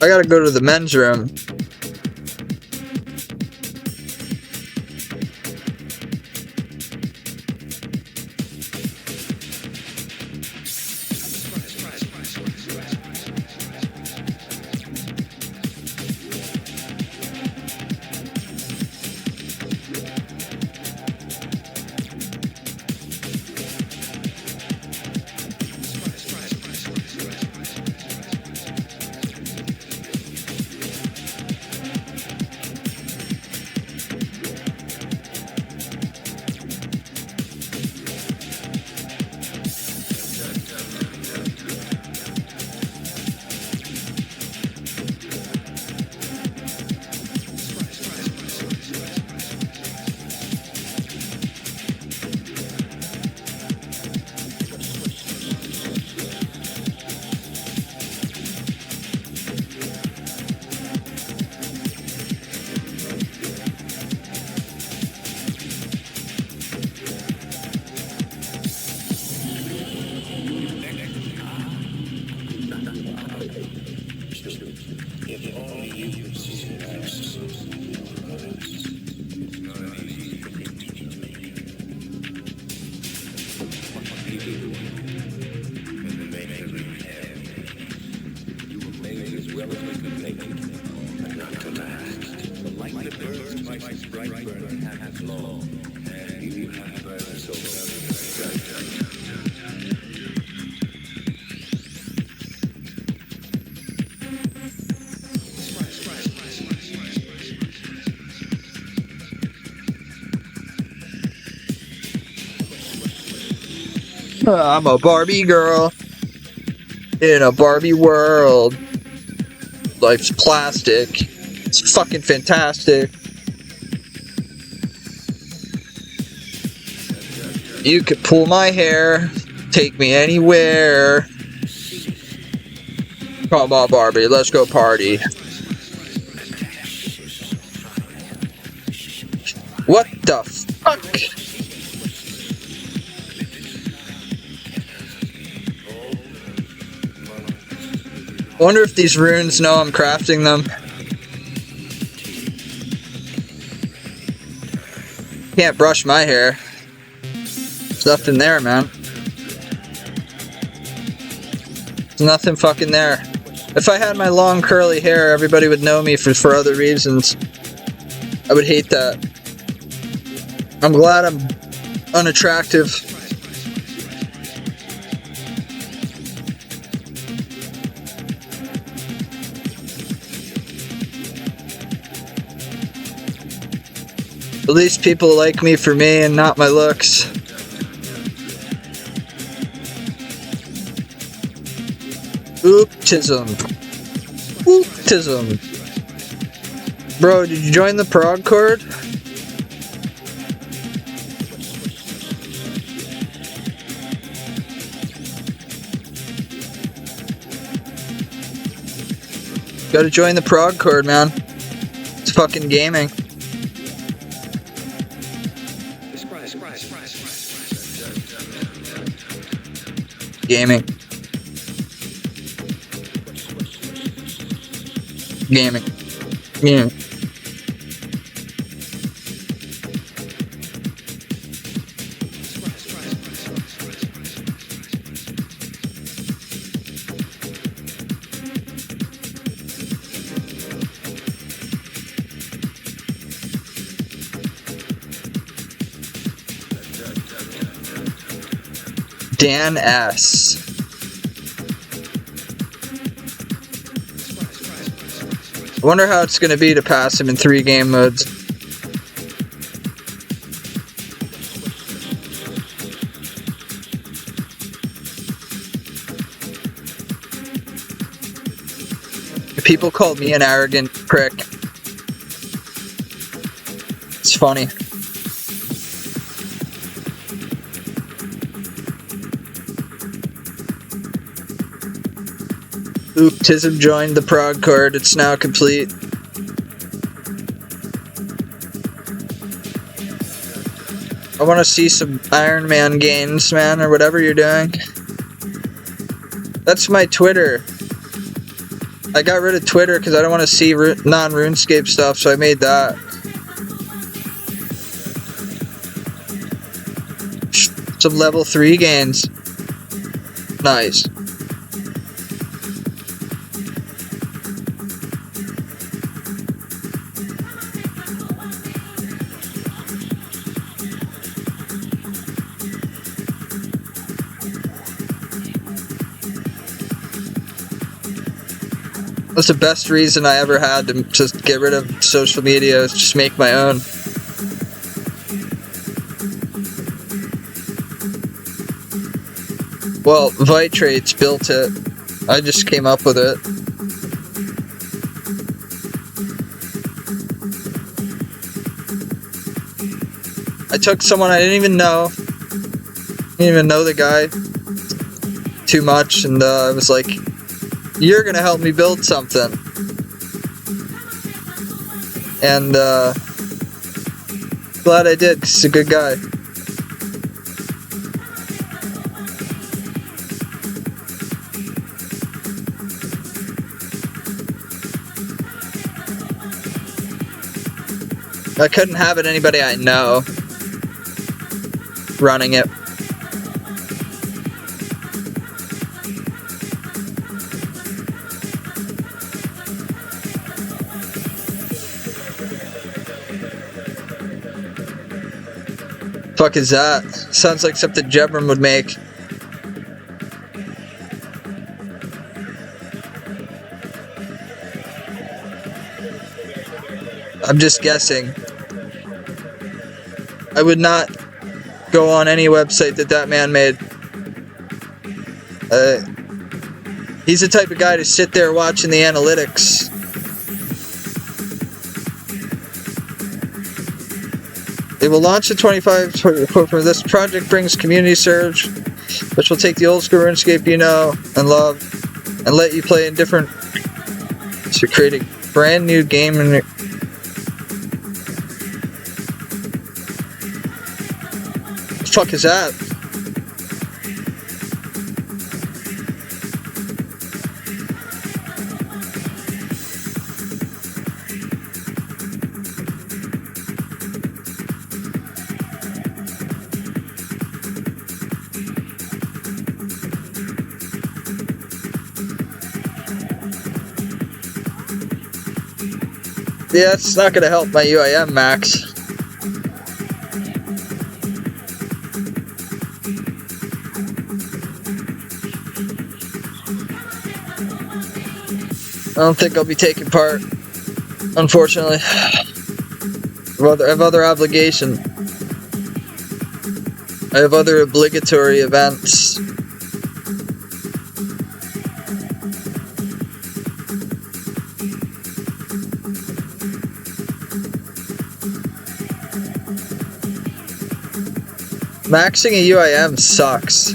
I gotta go to the men's room. I'm a Barbie girl in a Barbie world. Life's plastic. It's fucking fantastic. You could pull my hair, take me anywhere. Come on, Barbie, let's go party. What the fuck? I wonder if these runes know I'm crafting them. Can't brush my hair. There's nothing there, man. There's nothing fucking there. If I had my long curly hair, everybody would know me for other reasons. I would hate that. I'm glad I'm unattractive. At least people like me for me and not my looks. Ooptism. Ooptism. Bro, did you join the prog chord? Gotta join the prog chord, man. It's fucking gaming. Gaming. Gaming. Gaming. Dan S. I wonder how it's gonna be to pass him in 3 game modes. People called me an arrogant prick. It's funny. Oop, Tism joined the prog chord. It's now complete. I want to see some Iron Man gains, man, or whatever you're doing. That's my Twitter. I got rid of Twitter because I don't want to see non-RuneScape stuff, so I made that. Some level 3 gains. Nice. That's the best reason I ever had to just get rid of social media, is just make my own. Well, Vitrates built it. I just came up with it. I took someone I didn't even know. Didn't even know the guy too much, and I was like, you're gonna help me build something. And glad I did, 'cause he's a good guy. I couldn't have it anybody I know running it. Fuck is that? Sounds like something Jebram would make. I'm just guessing. I would not go on any website that man made. He's the type of guy to sit there watching the analytics. They will launch in 25 for this project brings community surge, which will take the old school RuneScape you know and love and let you play in different to create a brand new game. And the fuck is that? Yeah, it's not gonna help my UIM max. I don't think I'll be taking part, unfortunately. I have other obligations. I have other obligatory events. Maxing a UIM sucks.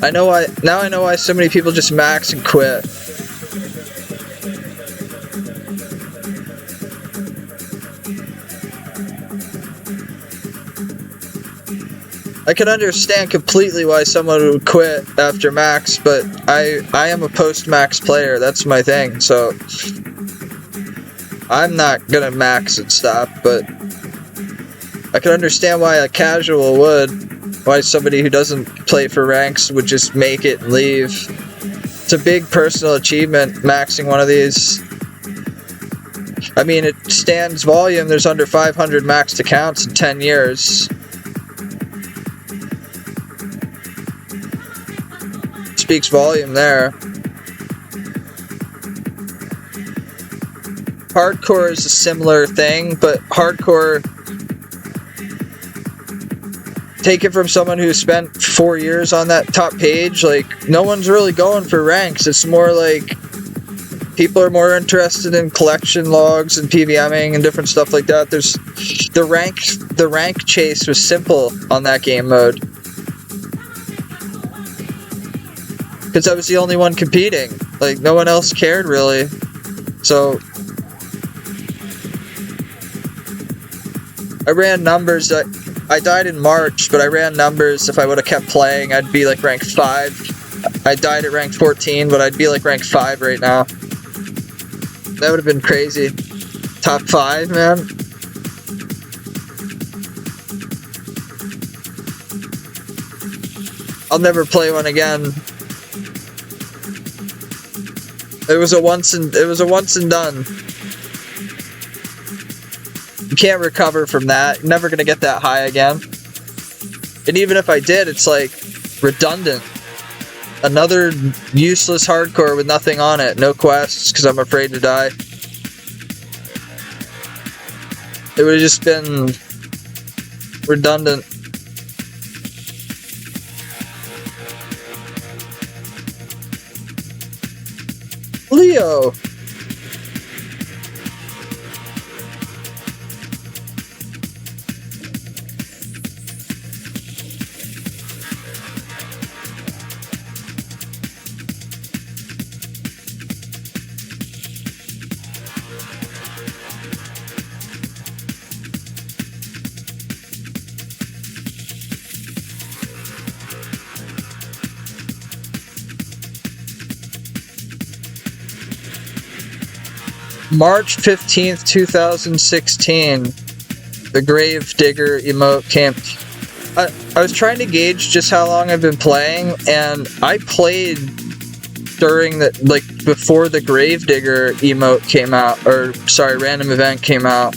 I know why. Now I know why so many people just max and quit. I can understand completely why someone would quit after max, but I am a post-max player. That's my thing. So I'm not gonna max and stop, but I can understand why a casual would. Why somebody who doesn't play for ranks would just make it and leave. It's a big personal achievement, maxing one of these. I mean, it stands volume. There's under 500 maxed accounts in 10 years. Speaks volume there. Hardcore is a similar thing, but hardcore, take it from someone who spent 4 years on that top page, like, no one's really going for ranks. It's more like people are more interested in collection logs and PVMing and different stuff like that. There's the rank chase was simple on that game mode, because I was the only one competing. Like, no one else cared really. So I ran numbers that I died in March, but I ran numbers. If I would have kept playing, I'd be like rank 5. I died at rank 14, but I'd be like rank 5 right now. That would have been crazy. Top 5, man. I'll never play one again. It was a once and done. You can't recover from that. You're never gonna get that high again. And even if I did, it's like redundant. Another useless hardcore with nothing on it. No quests, because I'm afraid to die. It would have just been redundant. Leo! March 15th, 2016, the Grave Digger emote came. I was trying to gauge just how long I've been playing, and I played during the, like, before the Grave Digger emote came out, or, sorry, random event came out,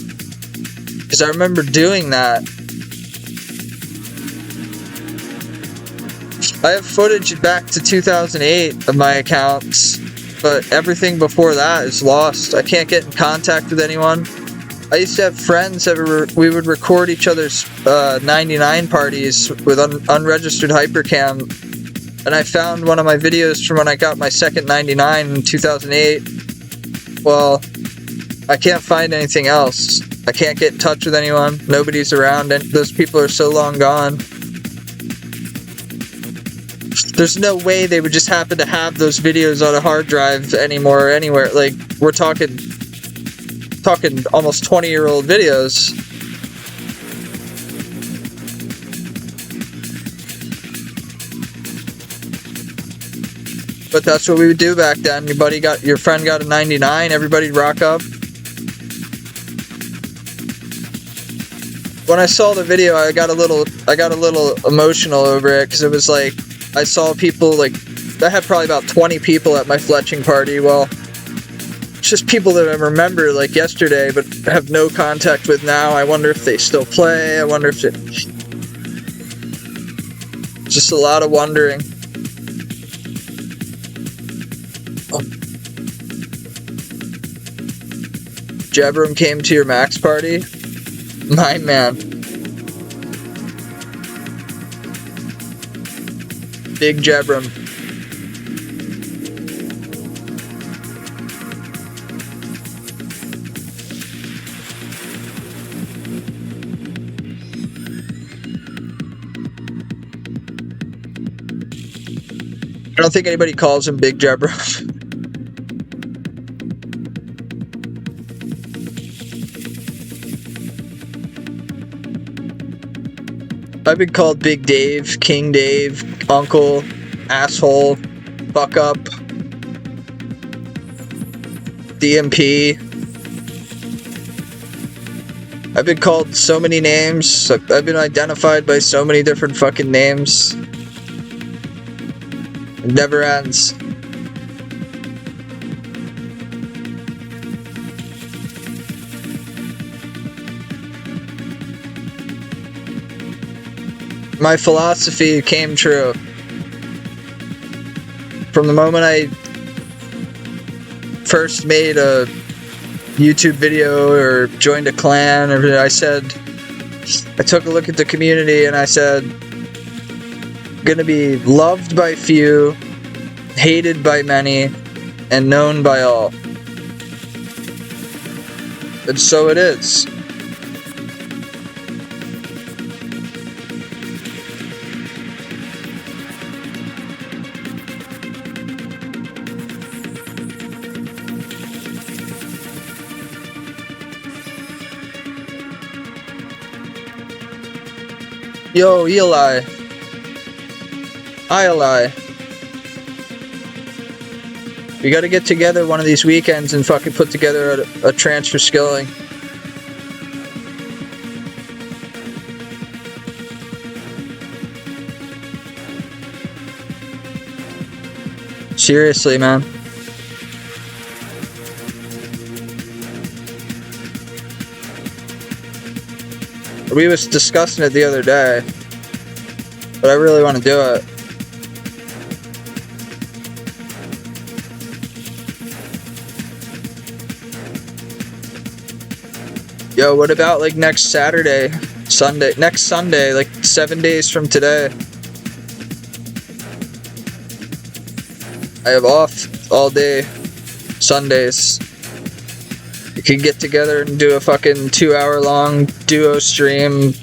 because I remember doing that. I have footage back to 2008 of my accounts, but everything before that is lost. I can't get in contact with anyone. I used to have friends that we would record each other's 99 parties with unregistered hypercam, and I found one of my videos from when I got my second 99 in 2008. Well, I can't find anything else. I can't get in touch with anyone. Nobody's around, and those people are so long gone. There's no way they would just happen to have those videos on a hard drive anymore, anywhere. Like, we're talking almost 20-year-old videos. But that's what we would do back then. Your friend got a 99, everybody'd rock up. When I saw the video, I got a little emotional over it, because it was like, I saw people, like, I had probably about 20 people at my fletching party. Well, it's just people that I remember, like, yesterday, but have no contact with now. I wonder if they still play. I wonder if just a lot of wondering. Jebram came to your max party? My man. Big Jebram. I don't think anybody calls him Big Jabra. I've been called Big Dave, King Dave, Uncle, Asshole, Fuck Up, DMP. I've been called so many names. I've been identified by so many different fucking names. It never ends. My philosophy came true. From the moment I first made a YouTube video or joined a clan, or I took a look at the community and I said, gonna be loved by few, hated by many, and known by all. And so it is. Yo, Eli. We gotta get together one of these weekends and fucking put together a transfer skilling. Seriously, man. We was discussing it the other day, but I really want to do it. Yo, what about like next Sunday, like 7 days from today? I have off all day, Sundays. We could get together and do a fucking 2-hour long duo stream.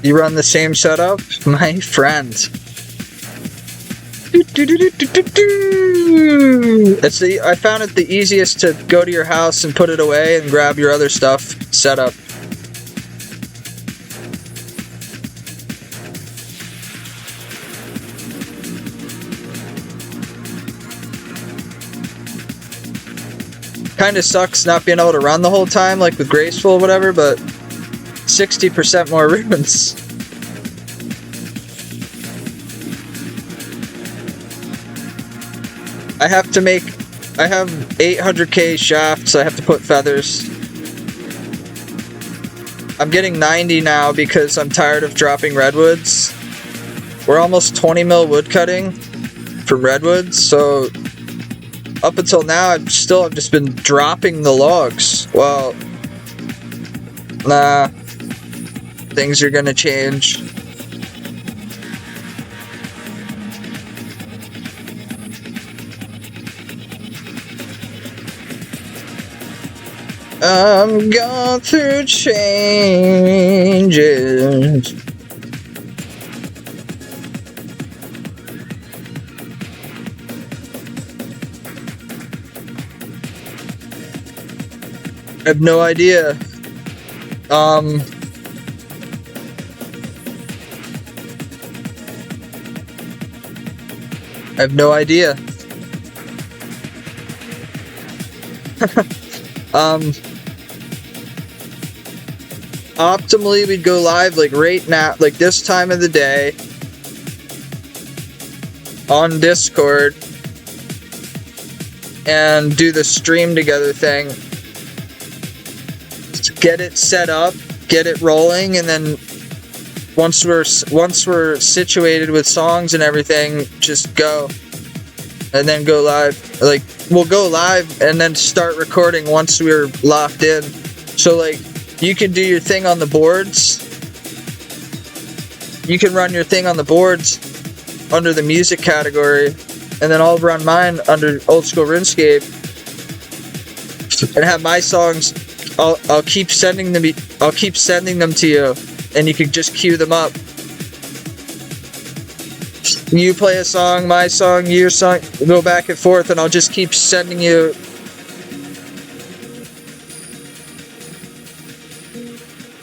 You run the same setup? My friend. I found it the easiest to go to your house and put it away and grab your other stuff set up. Kind of sucks not being able to run the whole time, like with Graceful or whatever, but 60% more runes. I have 800k shafts, I have to put feathers. I'm getting 90 now because I'm tired of dropping redwoods. We're almost 20 mil wood cutting from redwoods, so up until now, I've just been dropping the logs. Well, nah, things are gonna change. I'm going through changes. I have no idea. I have no idea. Optimally, we'd go live like right now, like this time of the day on Discord and do the stream together thing. Get it set up, get it rolling, and then once we're situated with songs and everything, just go. And then go live. Like, we'll go live and then start recording once we're locked in. So, like, you can do your thing on the boards. You can run your thing on the boards under the music category. And then I'll run mine under Old School RuneScape. And have my songs. I'll keep sending them to you, and you can just queue them up. You play a song, my song, your song, go back and forth, and I'll just keep sending you.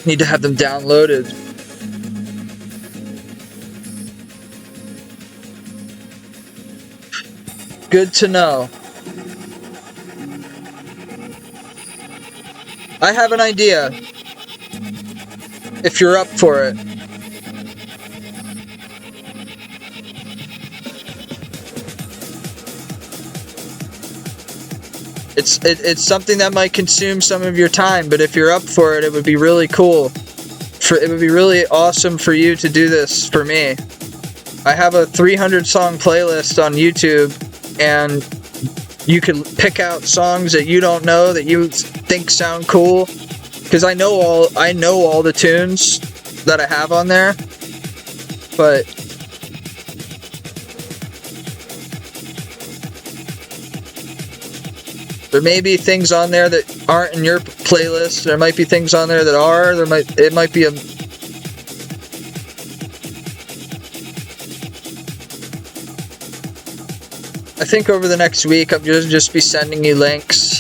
Need to have them downloaded. Good to know. I have an idea. If you're up for it. It's something that might consume some of your time, but if you're up for it, it would be really cool. It would be really awesome for you to do this for me. I have a 300 song playlist on YouTube, and you can pick out songs that you don't know that you think sound cool. Because I know all the tunes that I have on there, but there may be things on there that aren't in your playlist. There might be things on there that are. It might be a. I think over the next week I'm gonna just be sending you links.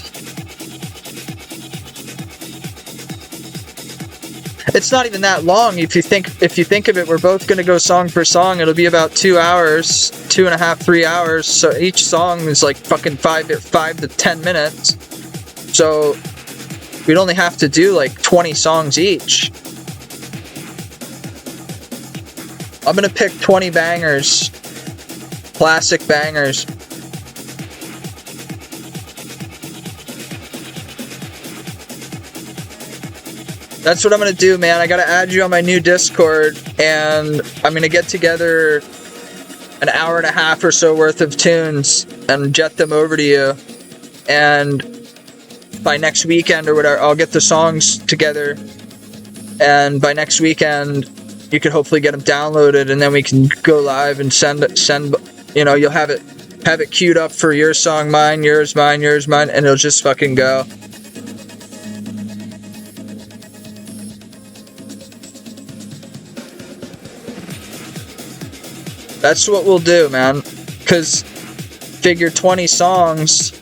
It's not even that long if you think of it. We're both gonna go song for song. It'll be about 2 hours, 2.5, 3 hours. So each song is like fucking 5 to 10 minutes. So we'd only have to do like 20 songs each. I'm gonna pick 20 bangers, classic bangers. That's what I'm gonna do, man. I gotta add you on my new Discord, and I'm gonna get together an hour and a half or so worth of tunes and jet them over to you. And by next weekend or whatever, I'll get the songs together. And by next weekend, you could hopefully get them downloaded, and then we can go live and send. You know, you'll have it queued up for your song, mine, yours, mine, and it'll just fucking go. That's what we'll do, man. Because figure 20 songs.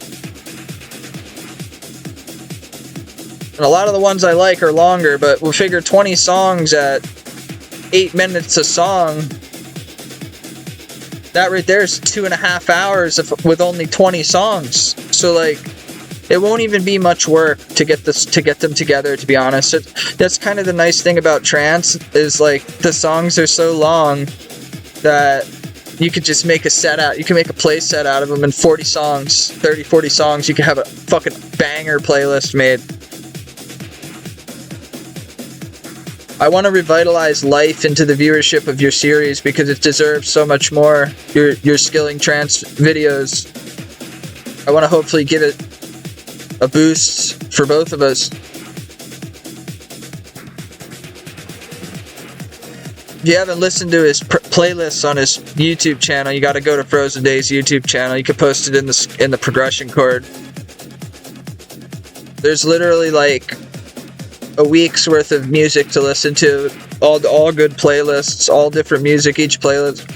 And a lot of the ones I like are longer, but we'll figure 20 songs at 8 minutes a song. That right there is 2.5 hours with only 20 songs. So like, it won't even be much work to get them together, to be honest. That's kind of the nice thing about trance, is like the songs are so long that you could just make you can make a play set out of them in 40 songs, 30, 40 songs. You can have a fucking banger playlist made. I want to revitalize life into the viewership of your series because it deserves so much more. Your Skilling Trance videos. I want to hopefully give it a boost for both of us. If you haven't listened to his playlists on his YouTube channel, you got to go to Frozen Days YouTube channel. You can post it in the progression chord. There's literally like a week's worth of music to listen to. All good playlists, all different music, each playlist.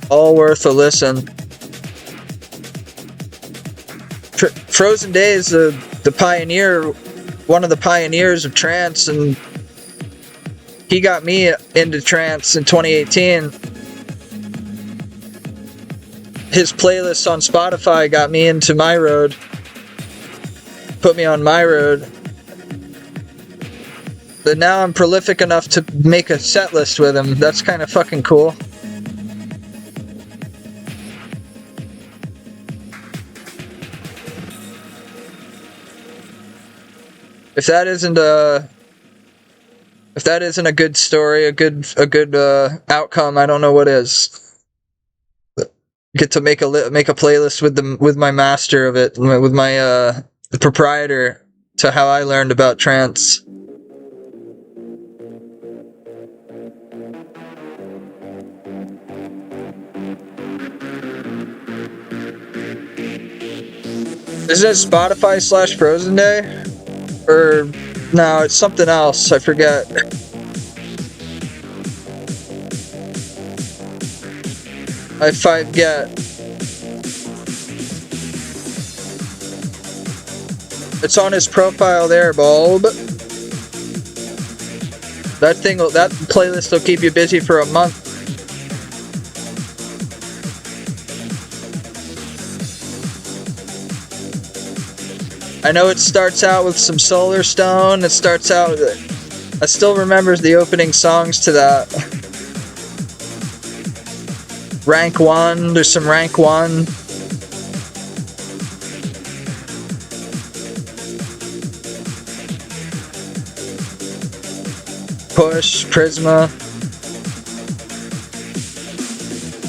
All worth a listen. Frozen Days, the pioneer. One of the pioneers of trance, and he got me into trance in 2018. His playlist on Spotify got me into My Road, put me on My Road. But now I'm prolific enough to make a set list with him. That's kind of fucking cool. If that isn't a good story, a good outcome, I don't know what is. Get to make a playlist with my master of it, with my the proprietor to how I learned about trance. Is it Spotify /Frozen Day? Or no, it's something else. I forget. I5 get. It's on his profile there, Bulb. That playlist will keep you busy for a month. I know it starts out with some Solar Stone. It starts out with, I still remember the opening songs to that. Rank 1, there's some Rank 1. Push, Prisma,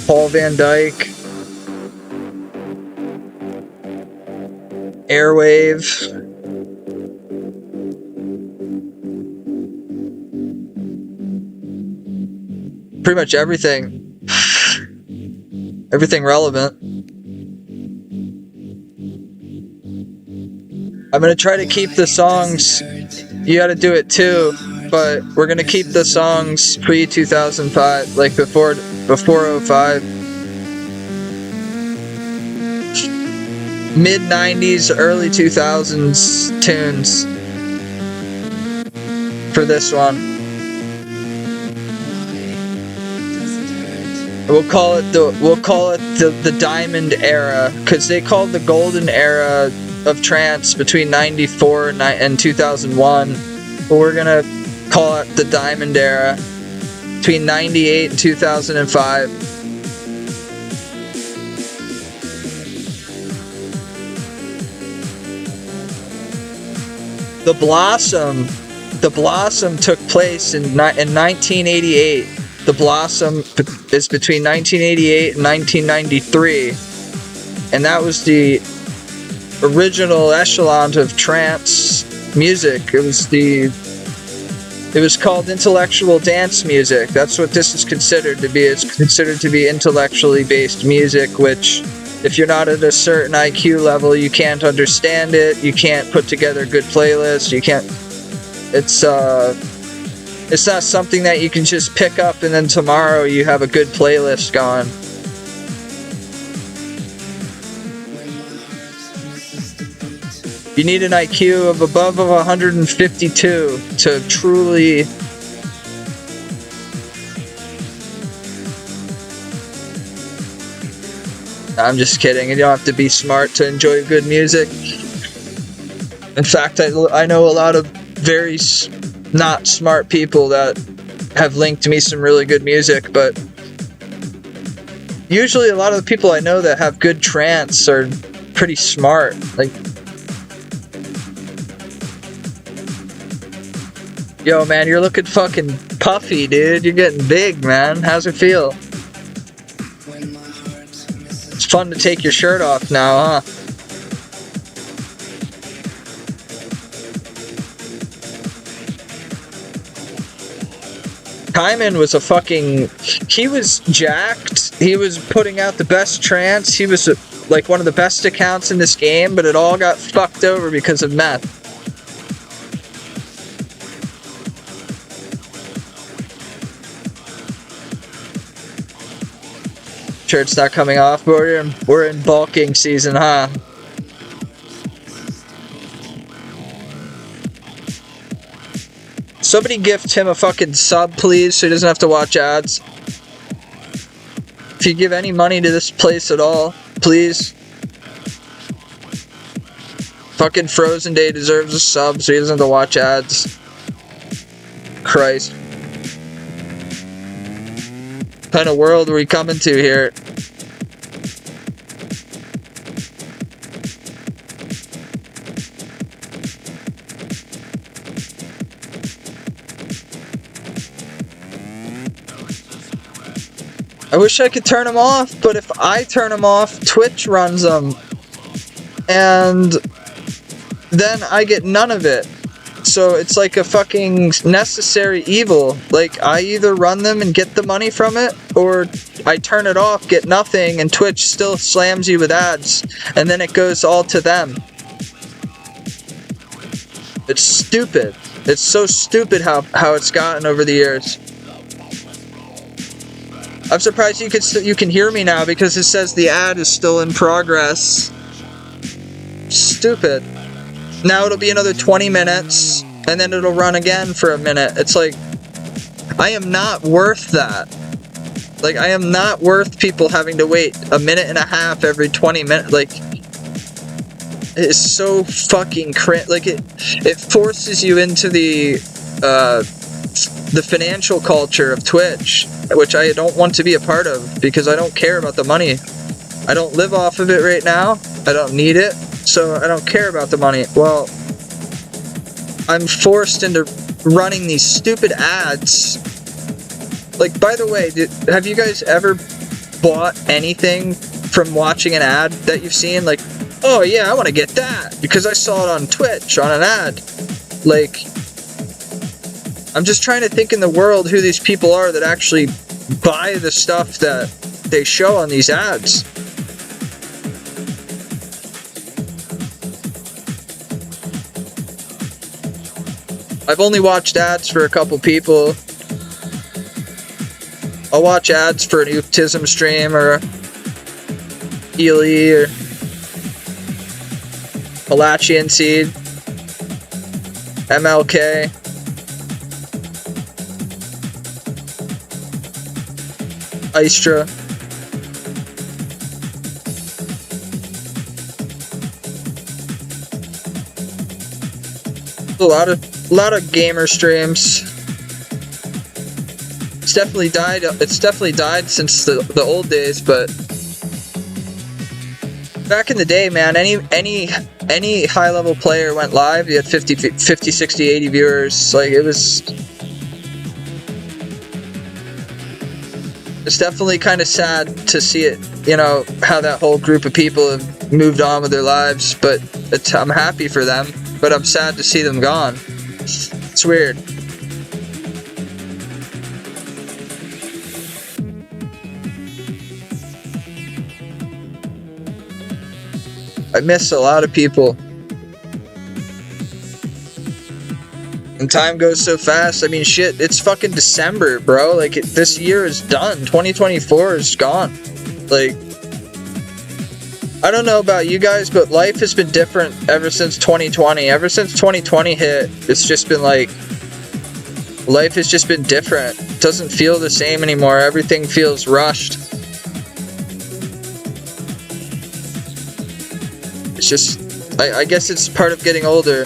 Paul Van Dyke, Airwave, pretty much everything. Everything relevant. I'm gonna try to keep the songs, you gotta do it too, but we're gonna keep the songs pre-2005, like before 05. Mid-90s, early 2000s tunes for this one. We'll call it the Diamond Era, because they called the golden era of trance between 94 and 2001. But we're gonna call it the Diamond Era between 98 and 2005. The Blossom took place in 1988. The Blossom is between 1988 and 1993, and that was the original echelon of trance music. It was called intellectual dance music. That's what this is considered to be. It's considered to be intellectually based music, which, if you're not at a certain IQ level, you can't understand it. You can't put together good playlists. You can't. It's not something that you can just pick up and then tomorrow you have a good playlist going. You need an IQ of above 152 to truly I'm just kidding. You don't have to be smart to enjoy good music. In fact, I know a lot of very not smart people that have linked me some really good music, but usually a lot of the people I know that have good trance are pretty smart. Like, yo man, you're looking fucking puffy, dude. You're getting big, man. How's it feel? It's fun to take your shirt off now, huh? Hyman was he was jacked. He was putting out the best trance. He was like one of the best accounts in this game, but it all got fucked over because of meth. Shirt's not coming off, but we're in bulking season, huh? Somebody gift him a fucking sub, please, so he doesn't have to watch ads. If you give any money to this place at all, please. Fucking Frozen Day deserves a sub so he doesn't have to watch ads. Christ. What kind of world are we coming to here? I wish I could turn them off, but if I turn them off, Twitch runs them. And then I get none of it. So it's like a fucking necessary evil. Like, I either run them and get the money from it, or I turn it off, get nothing, and Twitch still slams you with ads. And then it goes all to them. It's stupid. It's so stupid how it's gotten over the years. I'm surprised you can hear me now because it says the ad is still in progress. Stupid. Now it'll be another 20 minutes, and then it'll run again for a minute. It's like, I am not worth that. Like, I am not worth people having to wait a minute and a half every 20 minutes. Like, it is so fucking cringe. Like, it forces you into the financial culture of Twitch, which I don't want to be a part of because I don't care about the money. I don't live off of it right now. I don't need it, so I don't care about the money. Well, I'm forced into running these stupid ads. Like, by the way, have you guys ever bought anything from watching an ad that you've seen? Like, oh yeah, I want to get that because I saw it on Twitch on an ad. Like, I'm just trying to think in the world who these people are that actually buy the stuff that they show on these ads. I've only watched ads for a couple people. I'll watch ads for an Autism stream or a Ely or Malachian Seed, MLK. Istra. A lot of gamer streams. It's definitely died since the old days, but back in the day, man, any high level player went live, you had 50, 60, 80 viewers. Like, it's definitely kind of sad to see it, you know, how that whole group of people have moved on with their lives, but I'm happy for them, but I'm sad to see them gone. It's weird. I miss a lot of people. And time goes so fast. I mean, shit, it's fucking December, bro. Like, this year is done. 2024 is gone. Like, I don't know about you guys, but life has been different ever since 2020. Ever since 2020 hit, it's just been like, life has just been different. It doesn't feel the same anymore. Everything feels rushed. It's just, I guess it's part of getting older.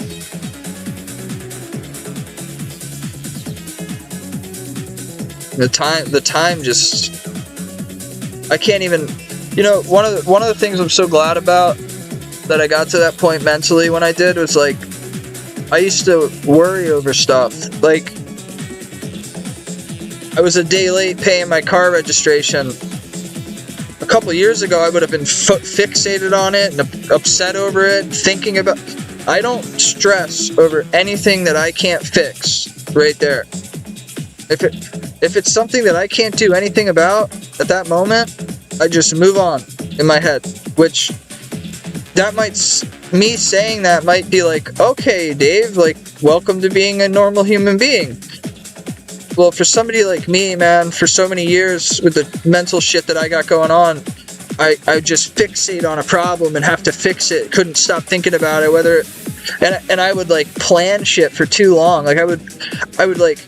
The time just, I can't even, you know, one of the things I'm so glad about that I got to that point mentally when I did was, like, I used to worry over stuff. Like, I was a day late paying my car registration. A couple years ago, I would have been fixated on it and upset over it, thinking about. I don't stress over anything that I can't fix right there. If it's something that I can't do anything about at that moment, I just move on in my head. Which, me saying that might be like, okay, Dave, like, welcome to being a normal human being. Well, for somebody like me, man, for so many years with the mental shit that I got going on, I just fixate on a problem and have to fix it. Couldn't stop thinking about it, and I would, like, plan shit for too long. Like, I would like,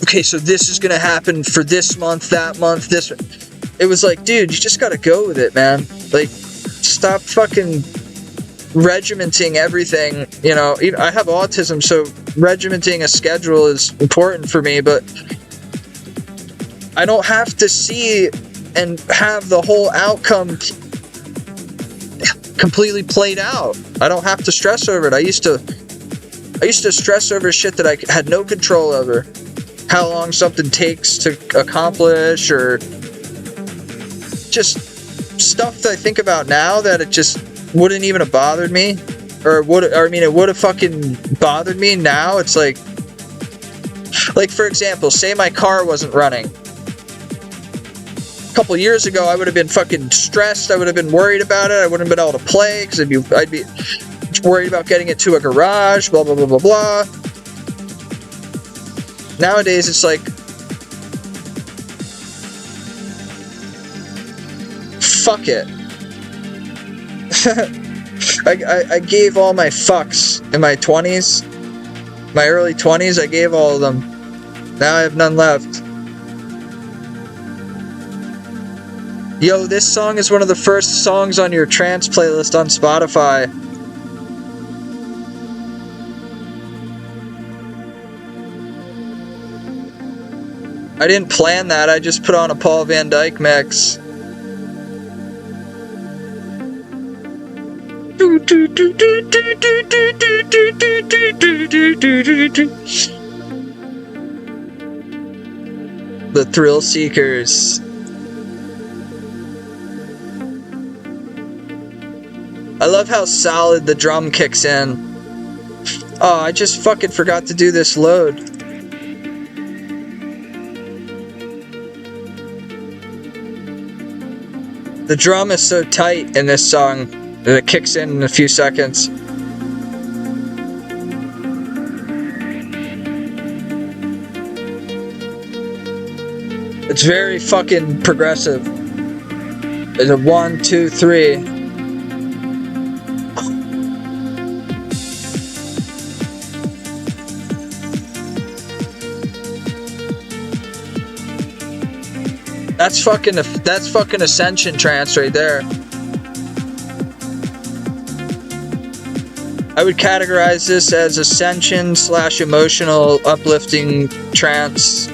okay, so this is gonna happen for this month, that month, this. It was like, dude, you just gotta go with it, man. Like, stop fucking regimenting everything, you know. I have autism, so regimenting a schedule is important for me, but I don't have to see and have the whole outcome completely played out. I don't have to stress over it. I used to stress over shit that I had no control over. How long something takes to accomplish, or just stuff that I think about now that it just wouldn't even have bothered me, it would have fucking bothered me. Now it's like for example, say my car wasn't running. A couple years ago, I would have been fucking stressed. I would have been worried about it. I wouldn't have been able to play because I'd be worried about getting it to a garage, blah blah blah blah blah. Nowadays, it's like, fuck it. I gave all my fucks in my 20s. My early 20s, I gave all of them. Now I have none left. Yo, this song is one of the first songs on your trance playlist on Spotify. I didn't plan that, I just put on a Paul Van Dyke mix. The Thrill Seekers. I love how solid the drum kicks in. Oh, I just fucking forgot to do this load. The drum is so tight in this song that it kicks in a few seconds. It's very fucking progressive. There's a 1, 2, 3. That's fucking Ascension trance right there. I would categorize this as Ascension / emotional uplifting trance.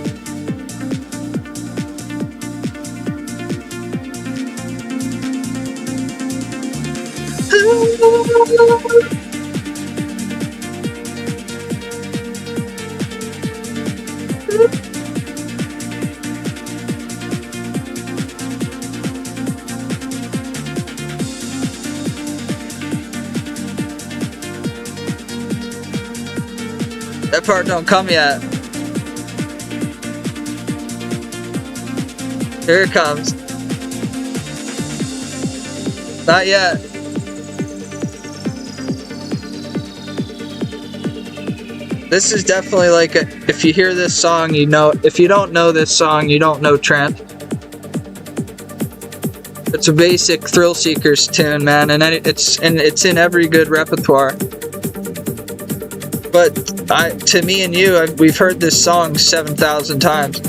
That part don't come yet. Here it comes. Not yet. This is definitely like a, if you hear this song, you know. If you don't know this song, you don't know trance. It's a basic Thrill Seekers tune, man, and it's in every good repertoire. But to me and you, we've heard this song 7,000 times.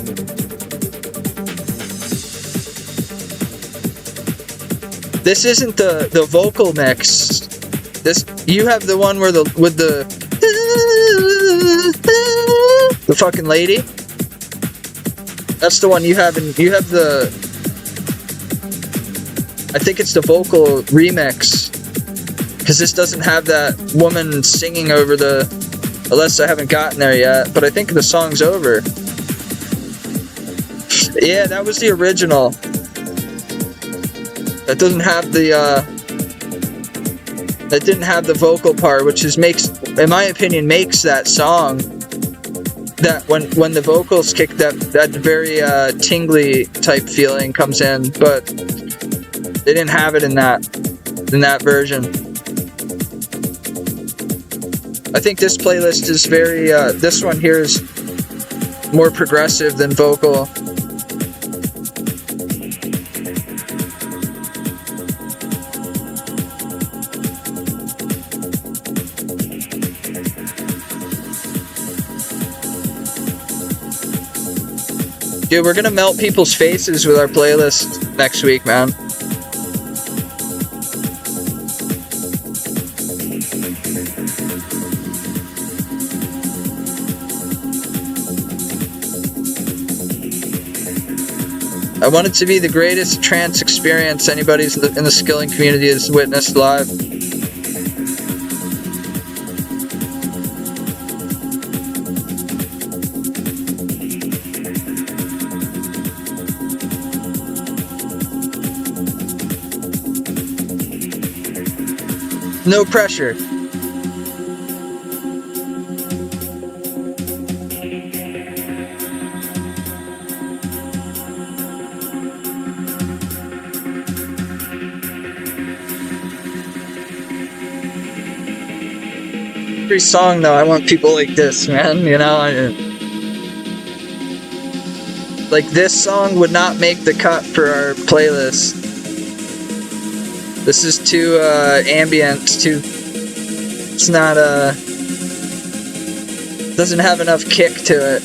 This isn't the vocal mix. This, you have the one where with the fucking lady. That's the one you have, and you have the, I think it's the vocal remix, because this doesn't have that woman singing over the, unless I haven't gotten there yet, but I think the song's over. Yeah, that was the original. That doesn't have the that didn't have the vocal part, which is in my opinion, makes that song, that when the vocals kick, that very tingly type feeling comes in, but they didn't have it in that version. I think this playlist is very this one here is more progressive than vocal. Dude, we're gonna melt people's faces with our playlist next week, man. I want it to be the greatest trance experience anybody's in the skilling community has witnessed live. No pressure. Every song though, I want people like this, man, you know? Like this song would not make the cut for our playlist This is too ambient, too... It's not doesn't have enough kick to it.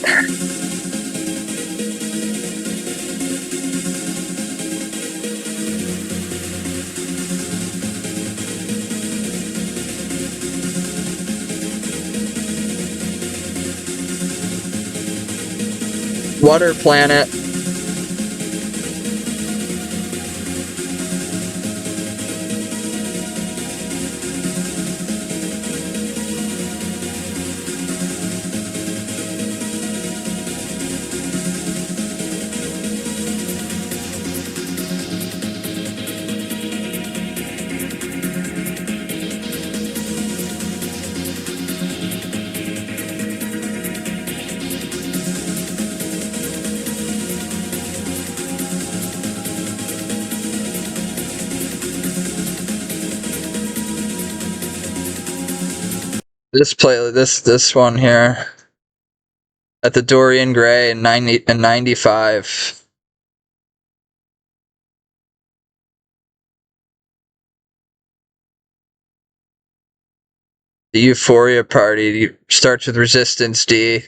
Water Planet. This one here at the Dorian Gray in 95. The Euphoria Party starts with Resistance D.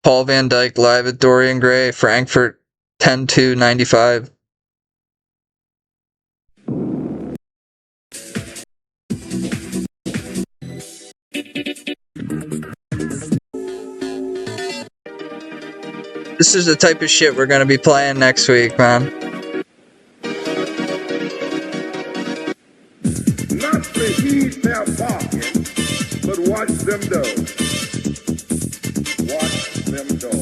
Paul Van Dyke live at Dorian Gray, Frankfurt, 10/2/95. This is the type of shit we're gonna be playing next week, man. Not to heed their bargain, but watch them go. Watch them go.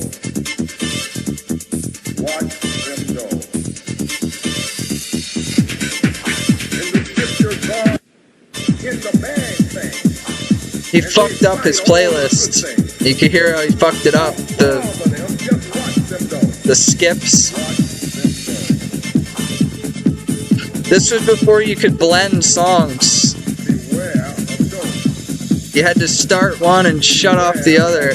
Watch them go. In the scripture, God in the bad thing. He fucked up his playlist. You can hear how he fucked it up. The skips. This was before you could blend songs. You had to start one and shut off the other.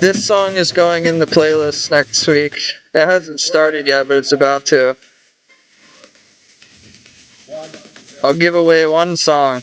This song is going in the playlist next week. It hasn't started yet, but it's about to. I'll give away one song.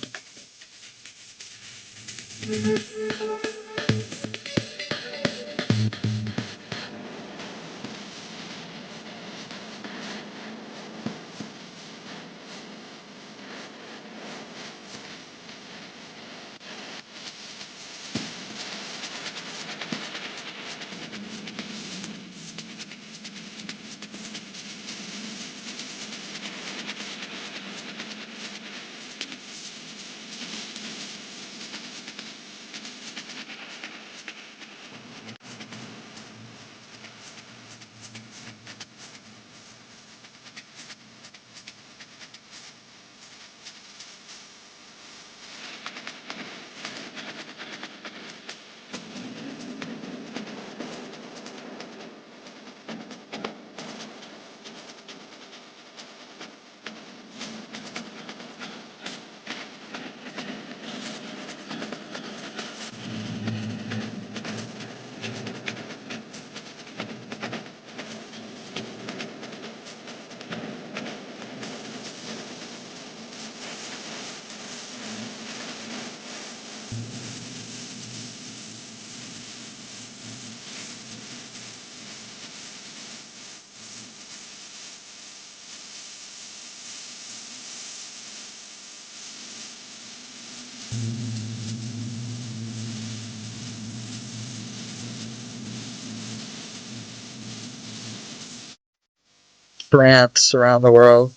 France around the world.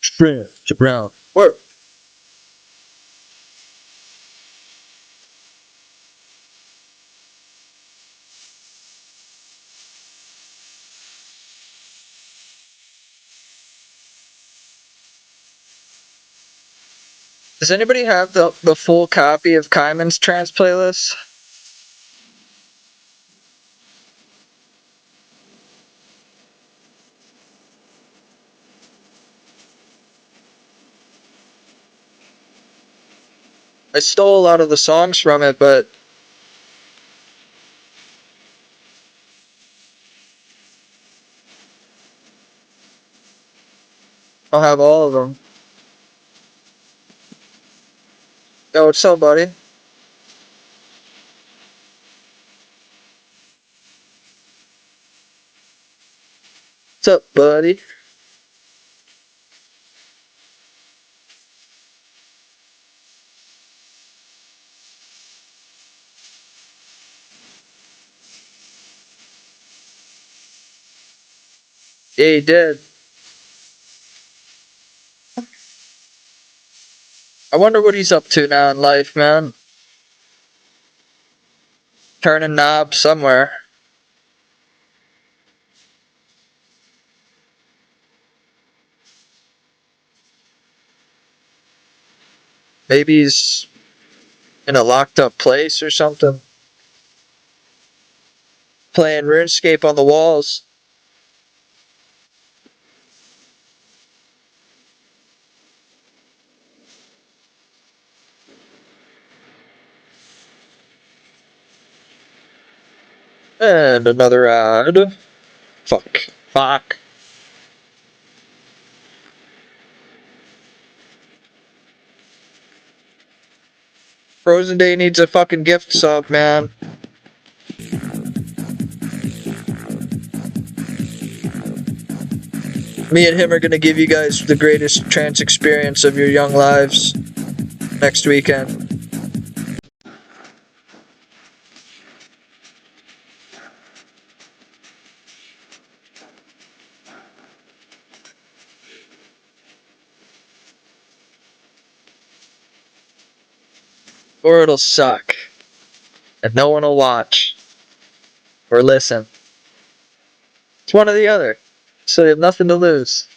France around. Where? Does anybody have the full copy of Kaiman's trance playlist? I stole a lot of the songs from it, but I'll have all of them. Yo, what's up, buddy? What's up, buddy? Yeah, he did. I wonder what he's up to now in life, man. Turning knobs somewhere. Maybe he's in a locked up place or something. Playing RuneScape on the walls. And another ad. Fuck. Frozen Day needs a fucking gift sub, man. Me and him are gonna give you guys the greatest trance experience of your young lives next weekend. Or it'll suck. And no one will watch. Or listen. It's one or the other. So you have nothing to lose.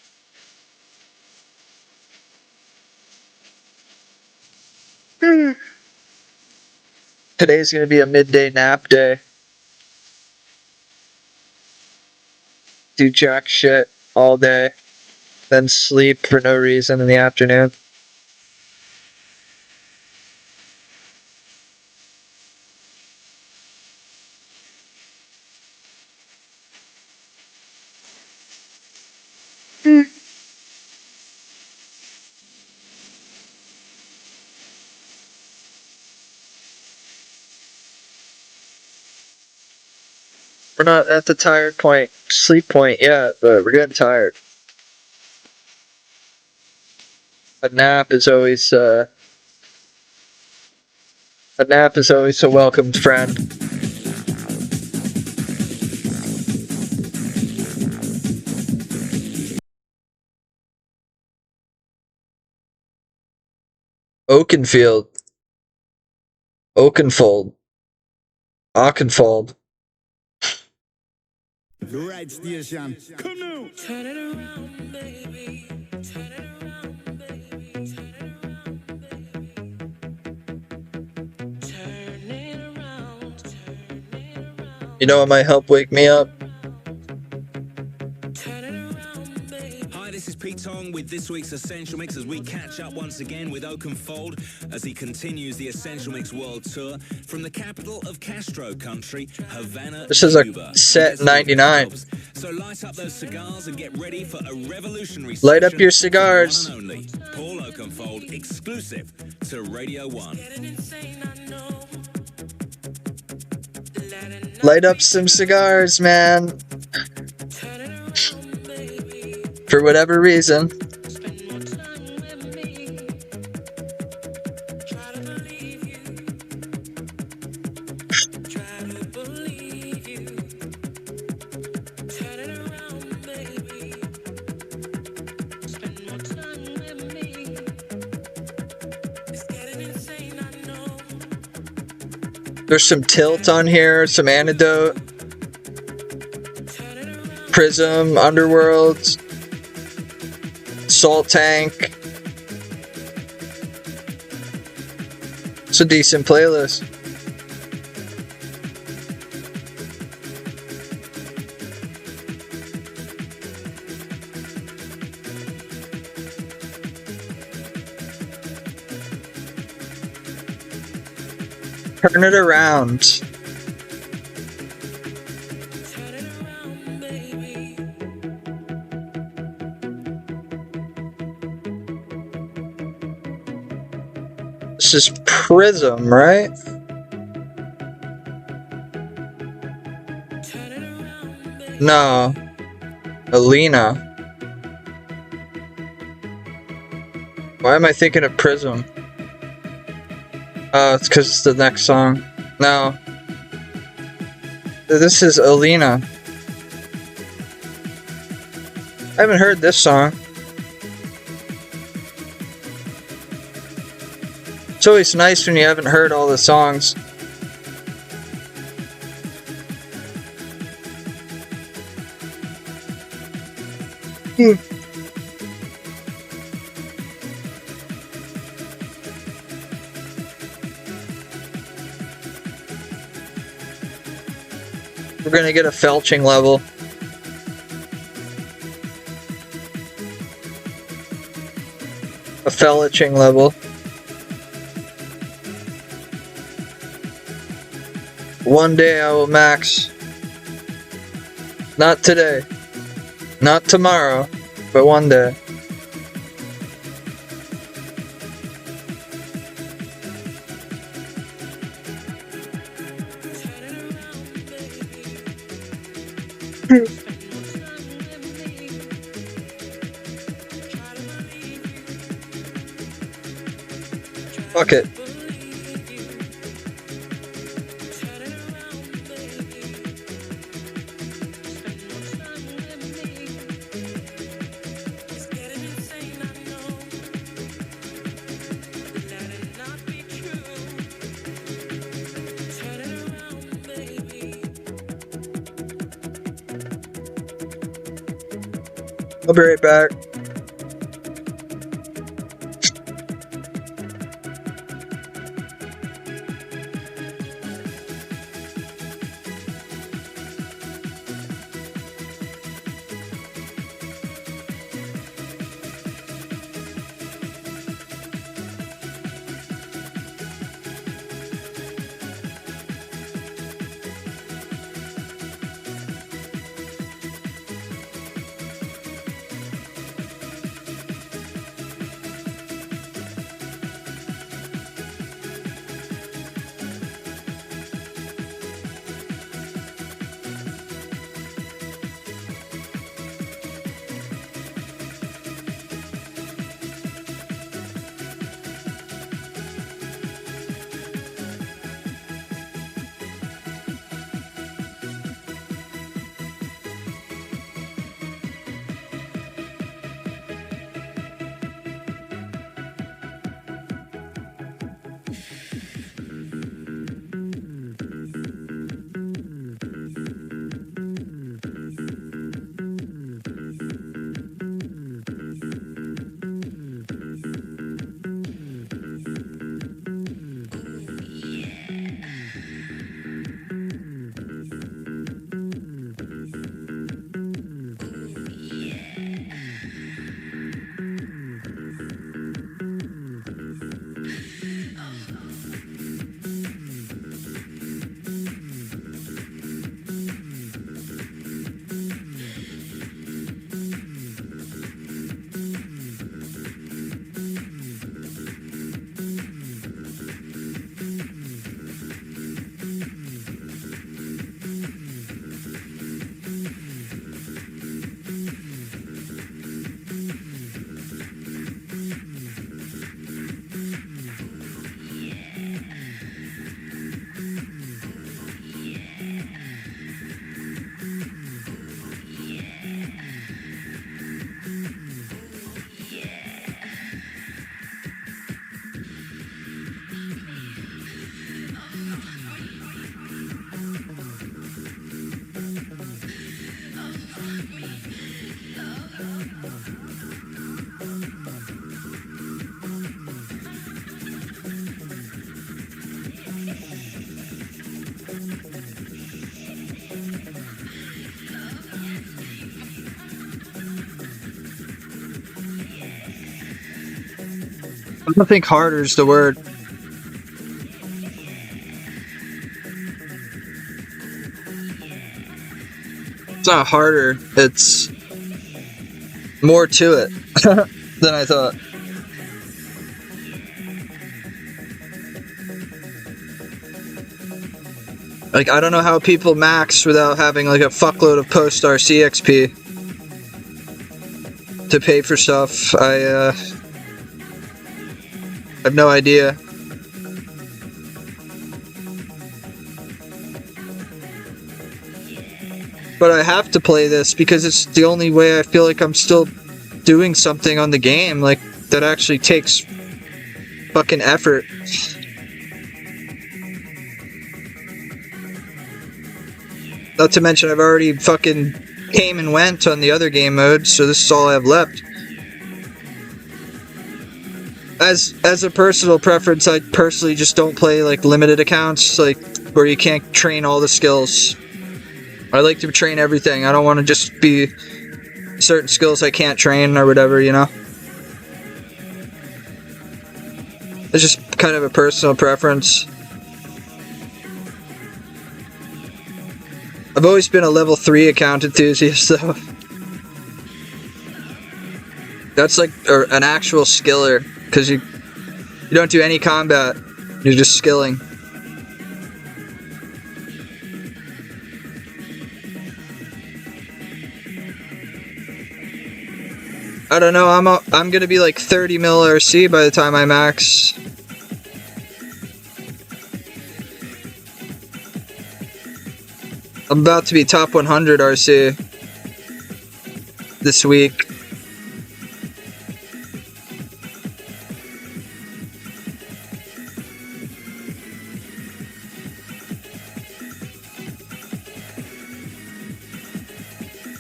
Today's gonna be a midday nap day. Do jack shit all day. Then sleep for no reason in the afternoon. We're not at the tired point, sleep point yet, but we're getting tired. A nap is always a welcomed friend. Oakenfield. Oakenfold. Oakenfold. Right station. Come now. Turn it around, baby. Turn it around, baby. Turn it around, baby. Turn it around. Turn it around. You know what might help wake me up? Turn it around, baby. Hi, this is Pete Tong with this week's Essential Mix as we catch up once again with Oakenfold as he continues the Essential Mix World Tour from the capital of Castro country, Havana, This is a Cuba. set 99. So light up those cigars and get ready for a revolutionary Light up session your from cigars. the one and only Paul Oakenfold, exclusive to Radio 1. Getting insane, I know. Letting Light up some cigars, man. turn it around, baby. For whatever reason. Spend more time with me. Try to believe you. Try to believe you. Turn it around, baby. Spend more time with me. It's getting insane, I know. There's some tilt on here, some antidote. Turn it around, Prism, Underworld, Salt Tank. It's a decent playlist. Turn it around. Turn it around, baby. This is Prism, right? Turn it around, baby. No. Alina. Why am I thinking of Prism? Oh, it's because it's the next song. No. This is Alina. I haven't heard this song. It's always nice when you haven't heard all the songs. We're gonna get a felching level. A felching level. One day I will max. Not today. Not tomorrow. But one day. Fuck it. I'll be right back. don't think harder is the word. It's not harder, it's more to it than I thought. Like, I don't know how people max without having like a fuckload of post RC XP to pay for stuff. I have no idea. But I have to play this because it's the only way I feel like I'm still doing something on the game, like, that actually takes fucking effort. Not to mention I've already fucking came and went on the other game mode, so this is all I have left. As a personal preference, I personally just don't play like limited accounts, like where you can't train all the skills. I like to train everything. I don't want to just be certain skills I can't train or whatever, you know? It's just kind of a personal preference. I've always been a level 3 account enthusiast, though. That's like an actual skiller, because you don't do any combat, you're just skilling. I don't know, I'm gonna be like 30 mil RC by the time I max. I'm about to be top 100 RC this week.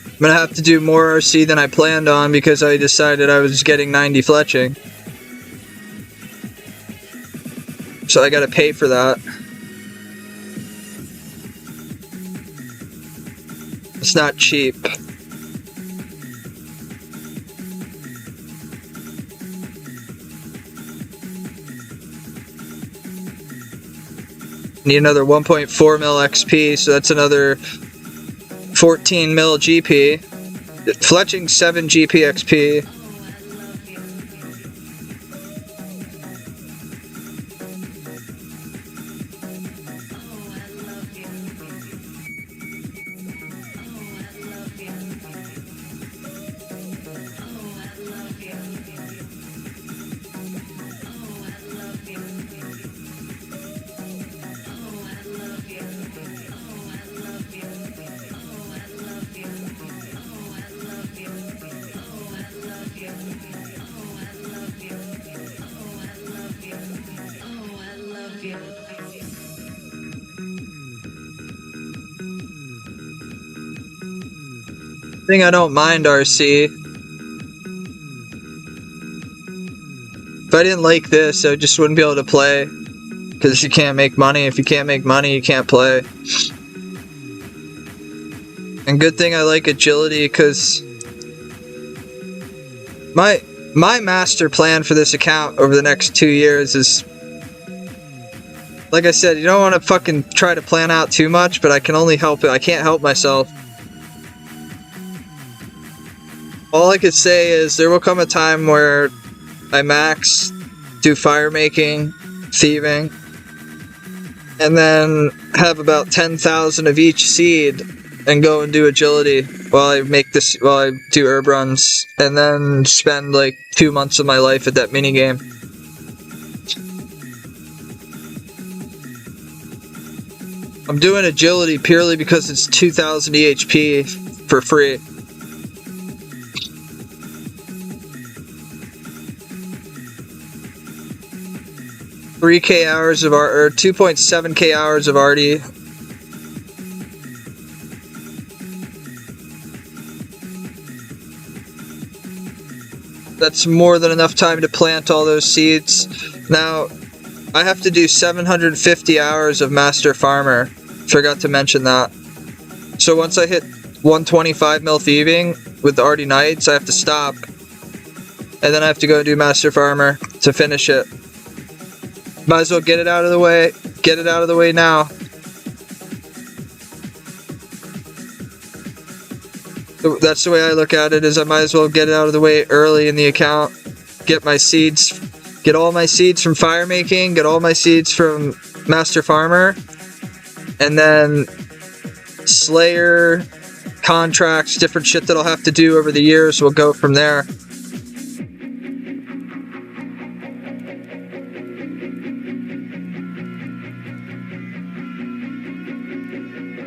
I'm gonna have to do more RC than I planned on because I decided I was getting 90 fletching. So I gotta pay for that. It's not cheap. Need another 1.4 mil XP, so that's another 14 mil GP. Fletching 7 GP XP. Thing I don't mind RC. If I didn't like this, I just wouldn't be able to play. Because you can't make money. If you can't make money, you can't play. And good thing I like agility, because my master plan for this account over the next 2 years is, like I said, you don't want to fucking try to plan out too much, but I can only help it. I can't help myself. All I could say is there will come a time where I max, do fire making, thieving, and then have about 10,000 of each seed and go and do agility while I do herb runs, and then spend like 2 months of my life at that minigame. I'm doing agility purely because it's 2,000 EHP for free. 3k hours of or 2.7k hours of RD. That's more than enough time to plant all those seeds. Now, I have to do 750 hours of Master Farmer. Forgot to mention that. So once I hit 125 mil thieving with the RD Knights, I have to stop. And then I have to go do Master Farmer to finish it. Might as well get it out of the way. Get it out of the way now. That's the way I look at it, is I might as well get it out of the way early in the account. Get my seeds, get all my seeds from fire making, get all my seeds from Master Farmer, and then Slayer, contracts, different shit that I'll have to do over the years. We'll go from there.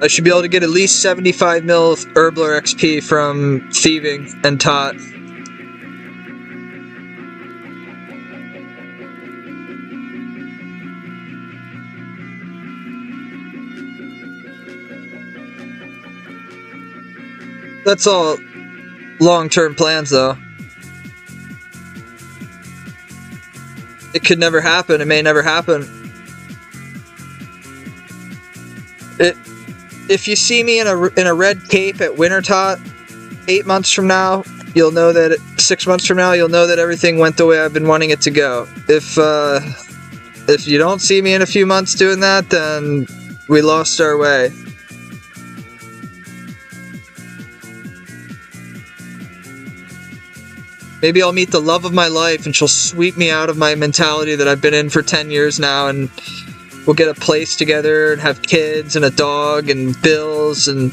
I should be able to get at least 75 mil Herbler XP from thieving and tot. That's all long-term plans, though. It could never happen. It may never happen. If you see me in a red cape at Winter Tot 8 months from now, you'll know that 6 months from now, you'll know that everything went the way I've been wanting it to go. If you don't see me in a few months doing that, then we lost our way. Maybe I'll meet the love of my life and she'll sweep me out of my mentality that I've been in for 10 years now, and we'll get a place together and have kids and a dog and bills, and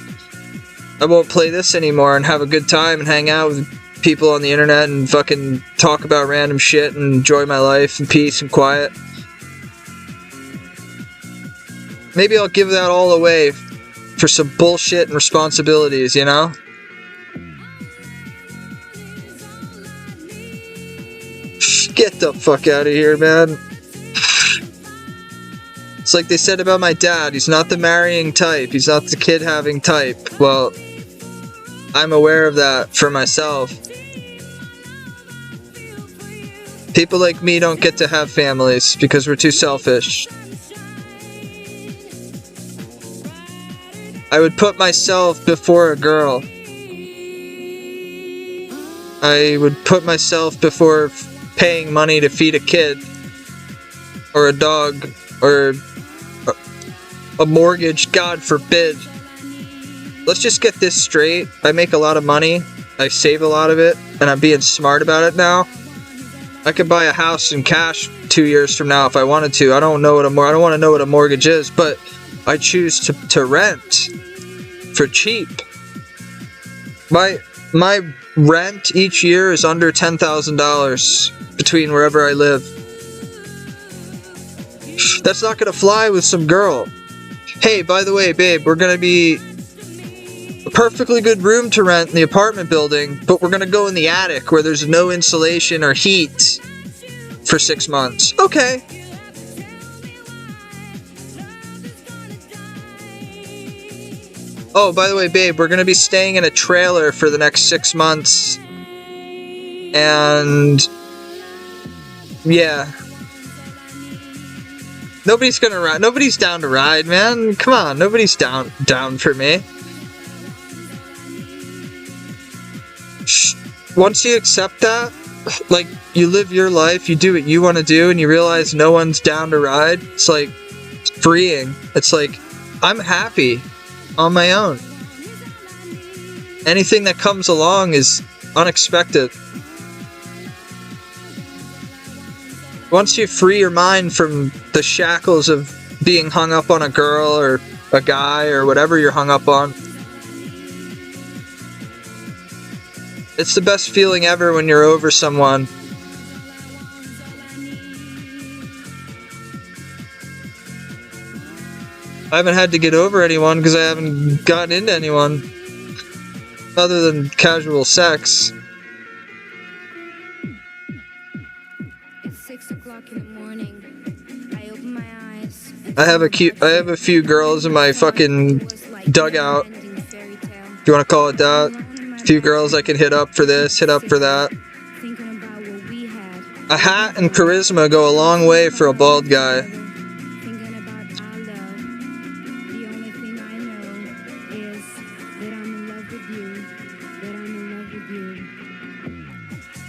I won't play this anymore and have a good time and hang out with people on the internet and fucking talk about random shit and enjoy my life in peace and quiet. Maybe I'll give that all away for some bullshit and responsibilities, you know? Get the fuck out of here, man. It's like they said about my dad. He's not the marrying type. He's not the kid-having type. Well, I'm aware of that for myself. People like me don't get to have families because we're too selfish. I would put myself before a girl. I would put myself before paying money to feed a kid or a dog or a mortgage, God forbid. Let's just get this straight. I make a lot of money, I save a lot of it, and I'm being smart about it now. I could buy a house in cash 2 years from now if I wanted to. I don't want to know what a mortgage is, but I choose to rent for cheap. My rent each year is under $10,000 between wherever I live. That's not gonna fly with some girl. Hey, by the way, babe, we're gonna be a perfectly good room to rent in the apartment building, but we're gonna go in the attic where there's no insulation or heat for 6 months. Okay. Oh, by the way, babe, we're gonna be staying in a trailer for the next 6 months. And yeah. Nobody's gonna ride. Nobody's down to ride, man. Come on, nobody's down for me. Once you accept that, like, you live your life, you do what you want to do, and you realize no one's down to ride, it's like freeing. It's like, I'm happy on my own. Anything that comes along is unexpected. Once you free your mind from the shackles of being hung up on a girl or a guy or whatever you're hung up on, it's the best feeling ever when you're over someone. I haven't had to get over anyone because I haven't gotten into anyone other than casual sex. I have a few girls in my fucking dugout, if you want to call it that. A few girls I can hit up for this, hit up for that. A hat and charisma go a long way for a bald guy.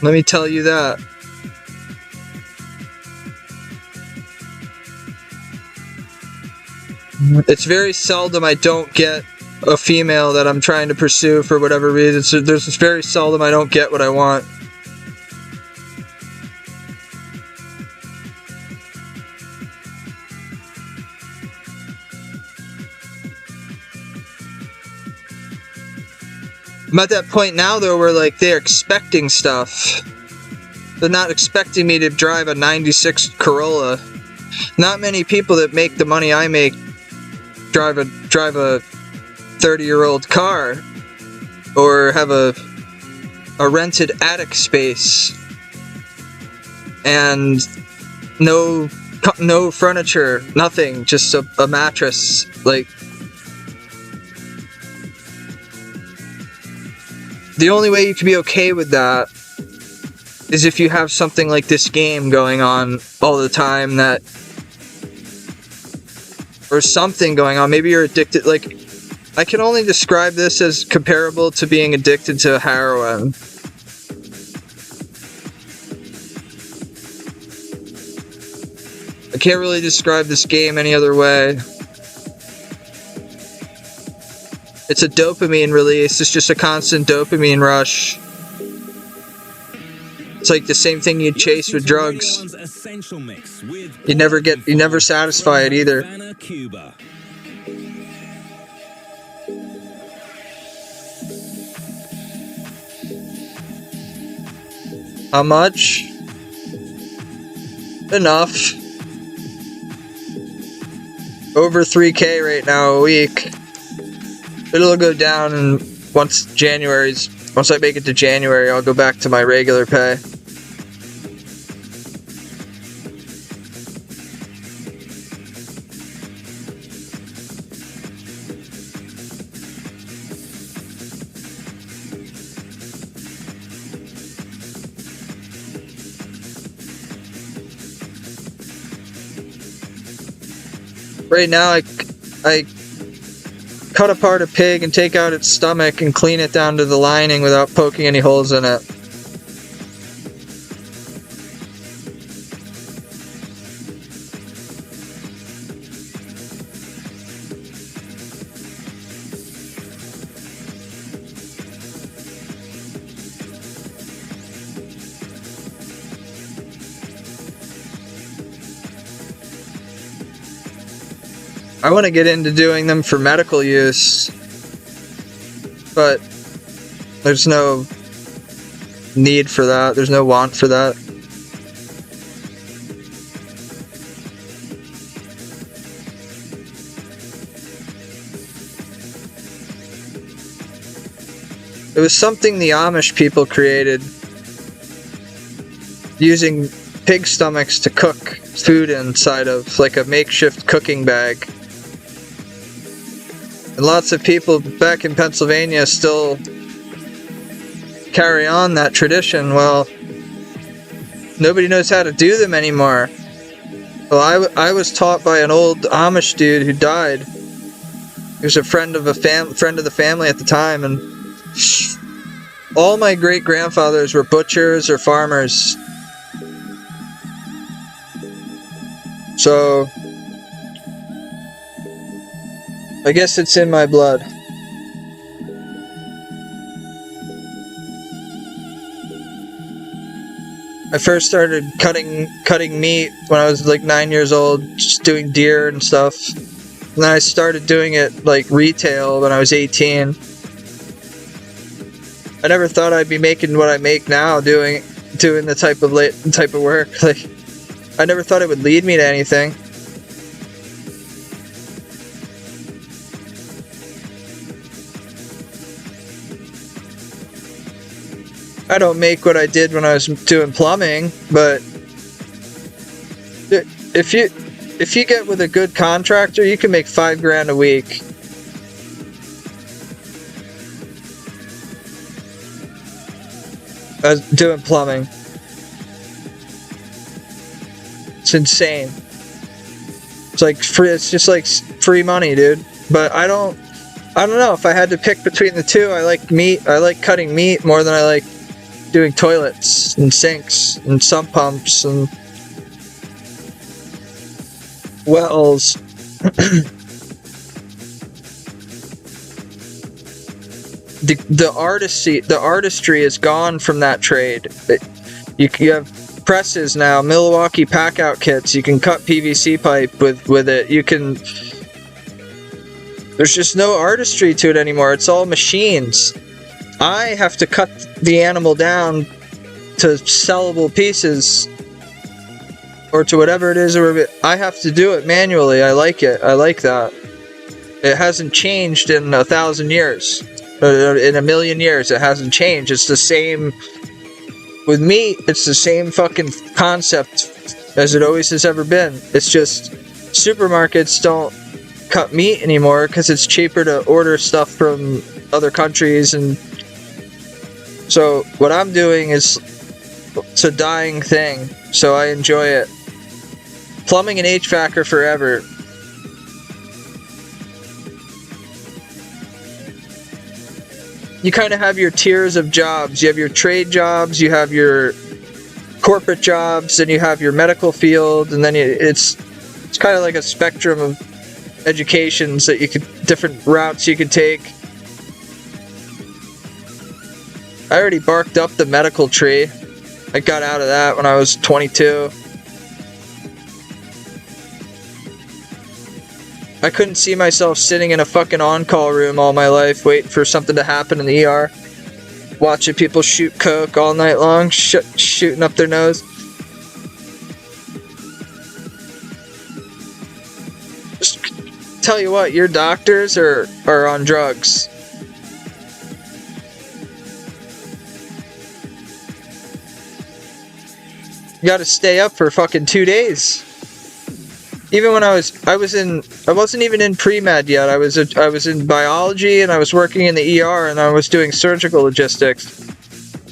Let me tell you that. It's very seldom I don't get a female that I'm trying to pursue for whatever reason. So there's very seldom I don't get what I want. I'm at that point now though where like they're expecting stuff. They're not expecting me to drive a 96 Corolla. Not many people that make the money I make drive a 30-year-old car or have a rented attic space and no furniture, nothing, just a mattress. Like, the only way you can be okay with that is if you have something like this game going on all the time, that, or something going on. Maybe you're addicted. Like, I can only describe this as comparable to being addicted to heroin. I can't really describe this game any other way. It's a dopamine release. It's just a constant dopamine rush. It's like the same thing you'd chase with drugs. You never satisfy it either. How much? Enough. Over 3K right now a week. It'll go down, and once I make it to January, I'll go back to my regular pay. Right now, I cut apart a pig and take out its stomach and clean it down to the lining without poking any holes in it. I want to get into doing them for medical use, but there's no need for that. There's no want for that. It was something the Amish people created, using pig stomachs to cook food inside of, like a makeshift cooking bag. And lots of people back in Pennsylvania still carry on that tradition. Well, nobody knows how to do them anymore. Well, I was taught by an old Amish dude who died. He was a friend of the family at the time, and all my great-grandfathers were butchers or farmers. So I guess it's in my blood. I first started cutting meat when I was like 9 years old, just doing deer and stuff. And then I started doing it like retail when I was 18. I never thought I'd be making what I make now, doing the type of work. Like, I never thought it would lead me to anything. I don't make what I did when I was doing plumbing, but if you get with a good contractor, you can make $5 grand a week. Doing plumbing. It's insane. It's like free. It's just like free money, dude. But I don't know if I had to pick between the two. I like meat. I like cutting meat more than I like doing toilets and sinks and sump pumps and wells. The artistry is gone from that trade. You have presses now, Milwaukee pack-out kits. You can cut PVC pipe with it. You can. There's just no artistry to it anymore. It's all machines. I have to cut the animal down to sellable pieces, or to whatever it is, or I have to do it manually. I like it. I like that. It hasn't changed in 1,000 years. In 1,000,000 years, it hasn't changed. It's the same. With meat, it's the same fucking concept as it always has ever been. It's just supermarkets don't cut meat anymore because it's cheaper to order stuff from other countries, and so what I'm doing is, it's a dying thing, so I enjoy it. Plumbing and HVAC are forever. You kind of have your tiers of jobs. You have your trade jobs, you have your corporate jobs, and you have your medical field, and then it's kind of like a spectrum of educations that different routes you could take. I already barked up the medical tree. I got out of that when I was 22. I couldn't see myself sitting in a fucking on-call room all my life waiting for something to happen in the ER. Watching people shoot coke all night long, shooting up their nose. Just tell you what, your doctors are on drugs. You gotta stay up for fucking 2 days. Even when I wasn't even in pre-med yet. I was in biology, and I was working in the ER, and I was doing surgical logistics.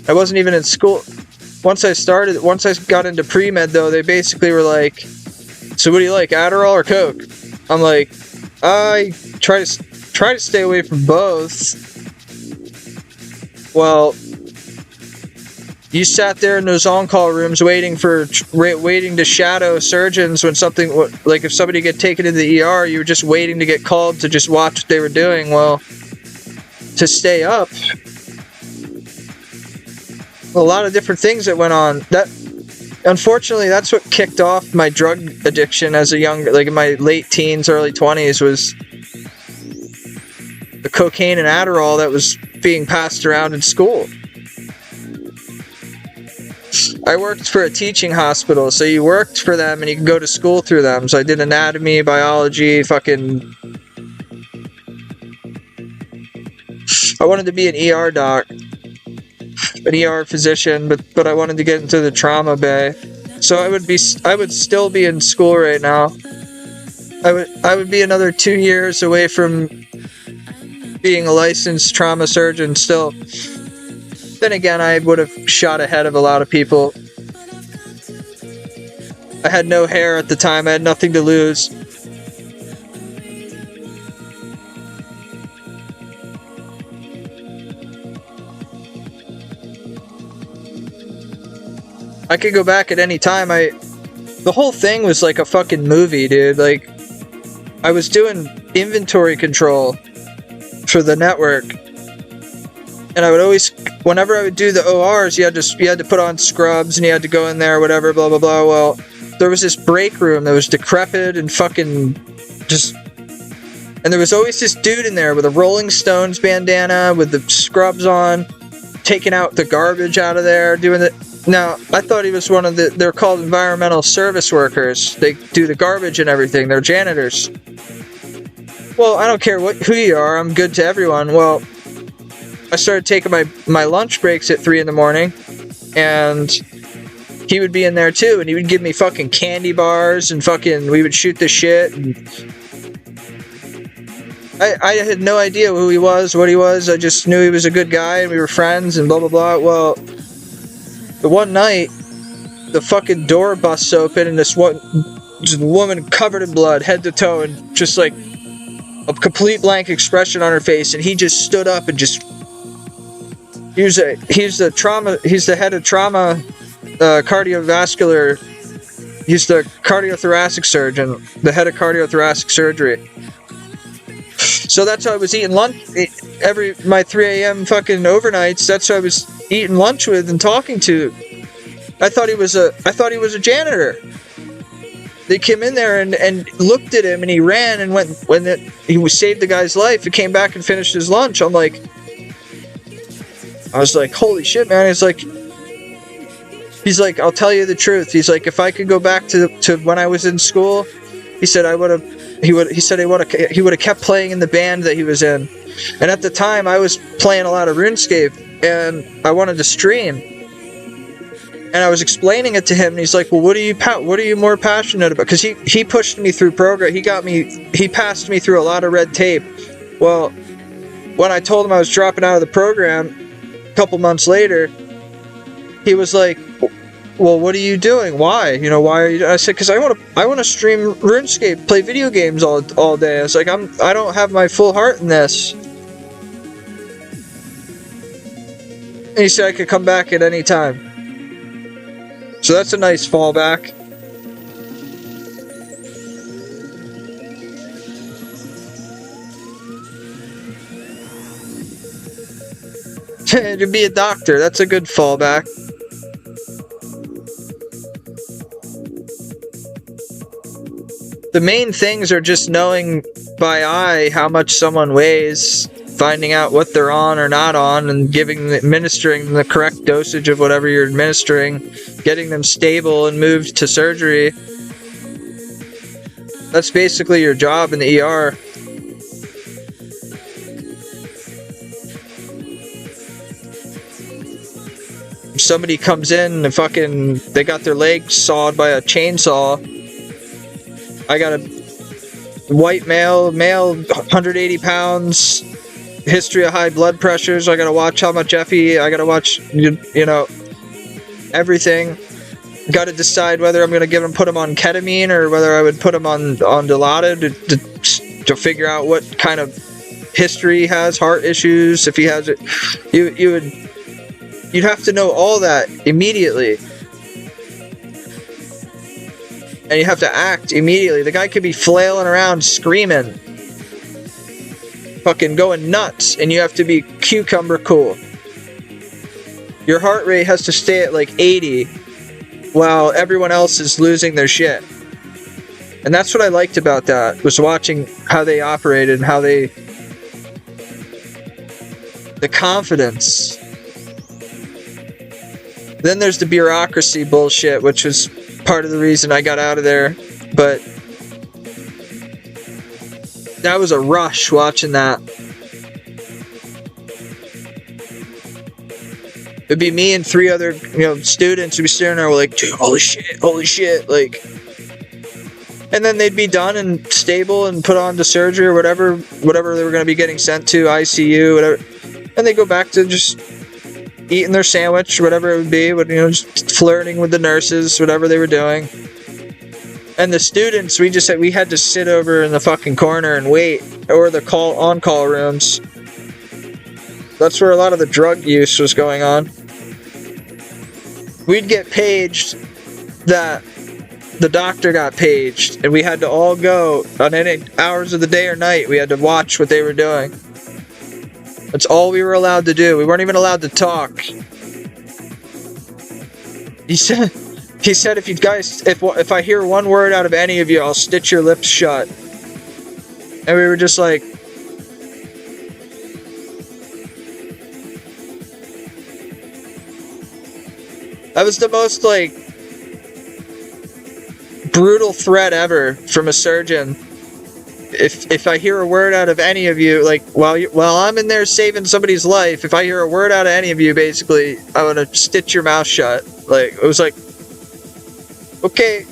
I wasn't even in school. Once I got into pre-med though, they basically were like, so what do you like, Adderall or Coke? I'm like, I try to stay away from both. Well, you sat there in those on-call rooms waiting to shadow surgeons when something, like if somebody get taken into the ER, you were just waiting to get called to just watch what they were doing. Well, to stay up, a lot of different things that went on. That, unfortunately, that's what kicked off my drug addiction as a like in my late teens, early 20s, was the cocaine and Adderall that was being passed around in school. I worked for a teaching hospital, so you worked for them and you could go to school through them. So I did anatomy, biology, I wanted to be an ER doc, an ER physician, but I wanted to get into the trauma bay. So I would still be in school right now. I would be another 2 years away from being a licensed trauma surgeon still. Then again, I would have shot ahead of a lot of people. I had no hair at the time. I had nothing to lose. I could go back at any time. The whole thing was like a fucking movie, dude. Like, I was doing inventory control for the network. And I would always, whenever I would do the ORs, you had to put on scrubs and you had to go in there, whatever, blah, blah, blah. Well, there was this break room that was decrepit and fucking just, and there was always this dude in there with a Rolling Stones bandana with the scrubs on, taking out the garbage out of there, doing it. Now, I thought he was one of they're called environmental service workers. They do the garbage and everything. They're janitors. Well, I don't care who you are. I'm good to everyone. Well, I started taking my lunch breaks at 3 in the morning, and he would be in there too, and he would give me fucking candy bars, and we would shoot the shit, and I had no idea who he was, what he was. I just knew he was a good guy, and we were friends, and blah, blah, blah. Well, the one night, the fucking door busts open, and this woman covered in blood, head to toe, and just like a complete blank expression on her face, and he just stood up and just He's the head of trauma, cardiovascular. He's the cardiothoracic surgeon, the head of cardiothoracic surgery. So that's how I was eating lunch my 3 a.m. fucking overnights. That's who I was eating lunch with and talking to. I thought he was a janitor. They came in there and looked at him, and he ran and went he saved the guy's life. He came back and finished his lunch. I was like, holy shit, man. He's like, I'll tell you the truth. He's like, if I could go back to when I was in school, he said he would have kept playing in the band that he was in. And at the time, I was playing a lot of RuneScape, and I wanted to stream. And I was explaining it to him, and he's like, well, what are you more passionate about? Because he pushed me through he passed me through a lot of red tape. Well, when I told him I was dropping out of the program a couple months later, he was like, well, what are you doing? Why? Why are you? I said, because I want to stream RuneScape, play video games all day. I was like, I don't have my full heart in this. And he said I could come back at any time. So that's a nice fallback. To be a doctor, that's a good fallback. The main things are just knowing by eye how much someone weighs, finding out what they're on or not on, and administering the correct dosage of whatever you're administering, getting them stable and moved to surgery. That's basically your job in the ER. If somebody comes in and they got their legs sawed by a chainsaw, I got a white male, 180 pounds, history of high blood pressures. I gotta watch how much Effie. I gotta watch, everything. Gotta decide whether I'm gonna put him on ketamine or whether I would put him on Dilaudid to figure out what kind of history he has, heart issues, if he has it. You'd have to know all that immediately. And you have to act immediately. The guy could be flailing around screaming, fucking going nuts, and you have to be cucumber cool. Your heart rate has to stay at like 80 while everyone else is losing their shit. And that's what I liked about that, was watching how they operated and how the confidence. Then there's the bureaucracy bullshit, which was part of the reason I got out of there. But that was a rush watching that. It'd be me and 3 other, students who'd be staring there, like, dude, holy shit, like. And then they'd be done and stable and put on to surgery or whatever they were going to be getting sent to, ICU, whatever. And they go back to just eating their sandwich, whatever it would be, just flirting with the nurses, whatever they were doing. And the students, we had to sit over in the fucking corner and wait, or the on-call rooms. That's where a lot of the drug use was going on. We'd get paged that the doctor got paged, and we had to all go on any hours of the day or night. We had to watch what they were doing. That's all we were allowed to do. We weren't even allowed to talk. He said, if I hear one word out of any of you, I'll stitch your lips shut. And we were just like, that was the most, brutal threat ever from a surgeon. If I hear a word out of any of you, while I'm in there saving somebody's life, if I hear a word out of any of you, basically, I'm gonna stitch your mouth shut. It was like, okay.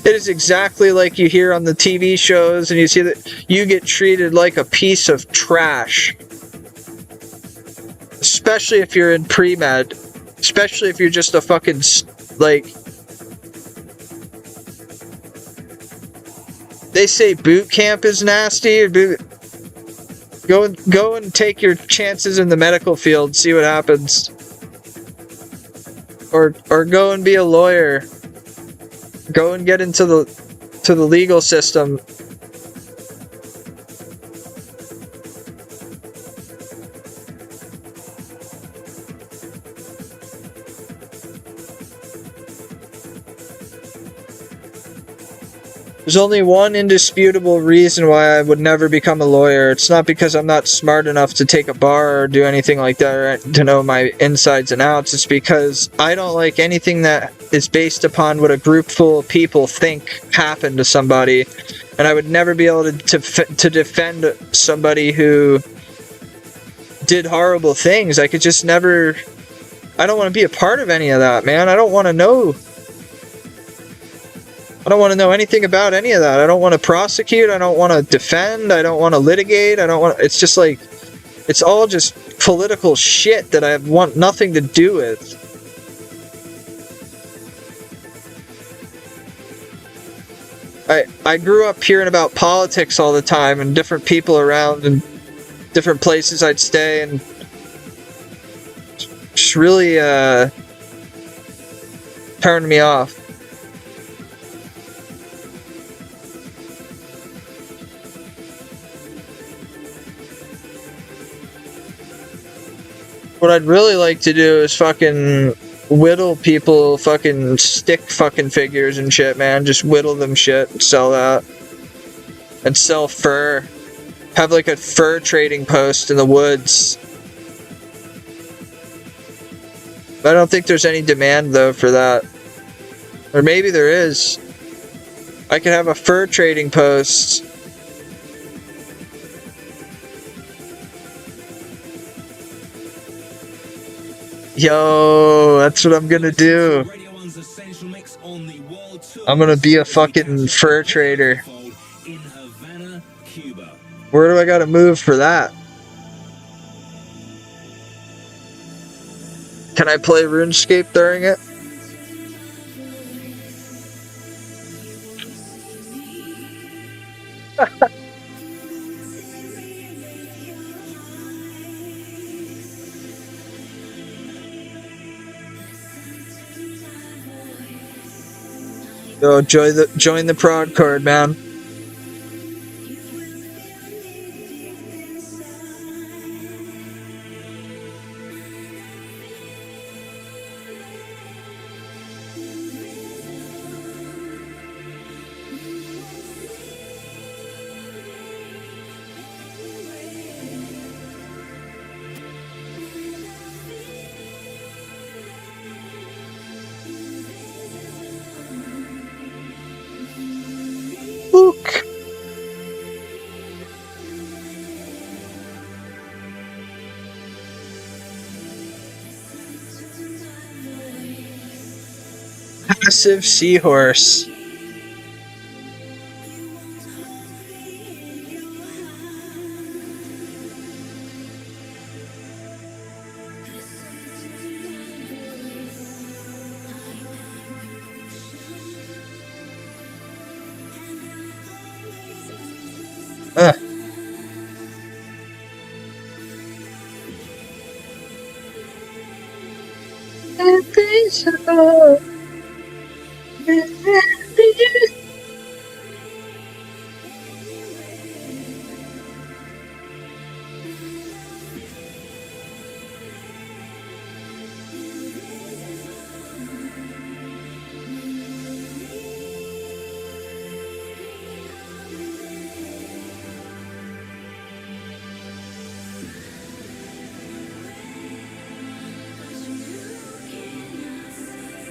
It is exactly like you hear on the TV shows, and you see that you get treated like a piece of trash. Especially if you're in pre-med. Especially if you're just a fucking, they say boot camp is nasty, or Go and take your chances in the medical field, see what happens. Or go and be a lawyer. Go and get into the legal system. There's only one indisputable reason why I would never become a lawyer. It's not because I'm not smart enough to take a bar or do anything like that or to know my insides and outs. It's because I don't like anything that is based upon what a group full of people think happened to somebody. And I would never be able to defend somebody who did horrible things. I could just never... I don't want to be a part of any of that, man. I don't want to know... I don't want to know anything about any of that. I don't want to prosecute. I don't want to defend. I don't want to litigate. I don't want... It's just like... It's all just political shit that I want nothing to do with. I grew up hearing about politics all the time and different people around and different places I'd stay and... Just really, turned me off. What I'd really like to do is fucking whittle people fucking stick fucking figures and shit, man. Just whittle them shit and sell that. And sell fur. Have like a fur trading post in the woods. I don't think there's any demand though for that. Or maybe there is. I could have a fur trading post. Yo, that's what I'm gonna do. I'm gonna be a fucking fur trader. Where do I gotta move for that? Can I play RuneScape during it? Yo, join the prod card, man. Look. Passive seahorse.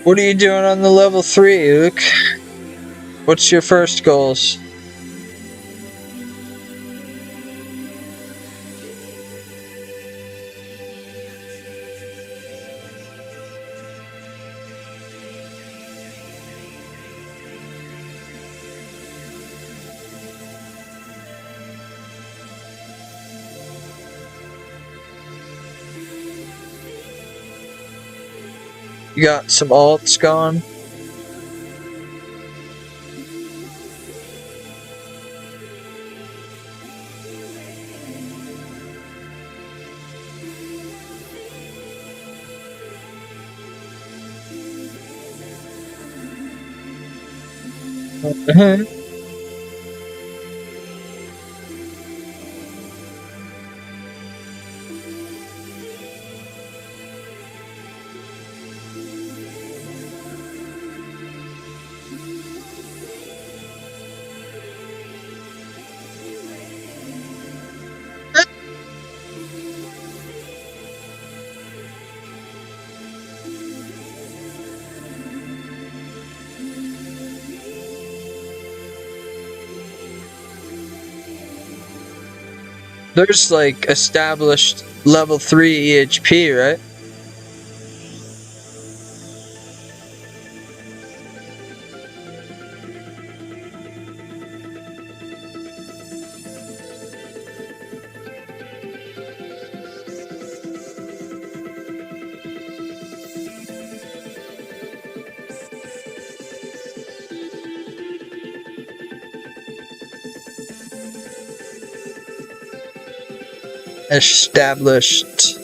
What are you doing on the level 3, Luke? What's your first goals? You got some alts going? Uh-huh. There's like established level 3 EHP, right? Established.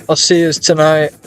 I'll see you tonight.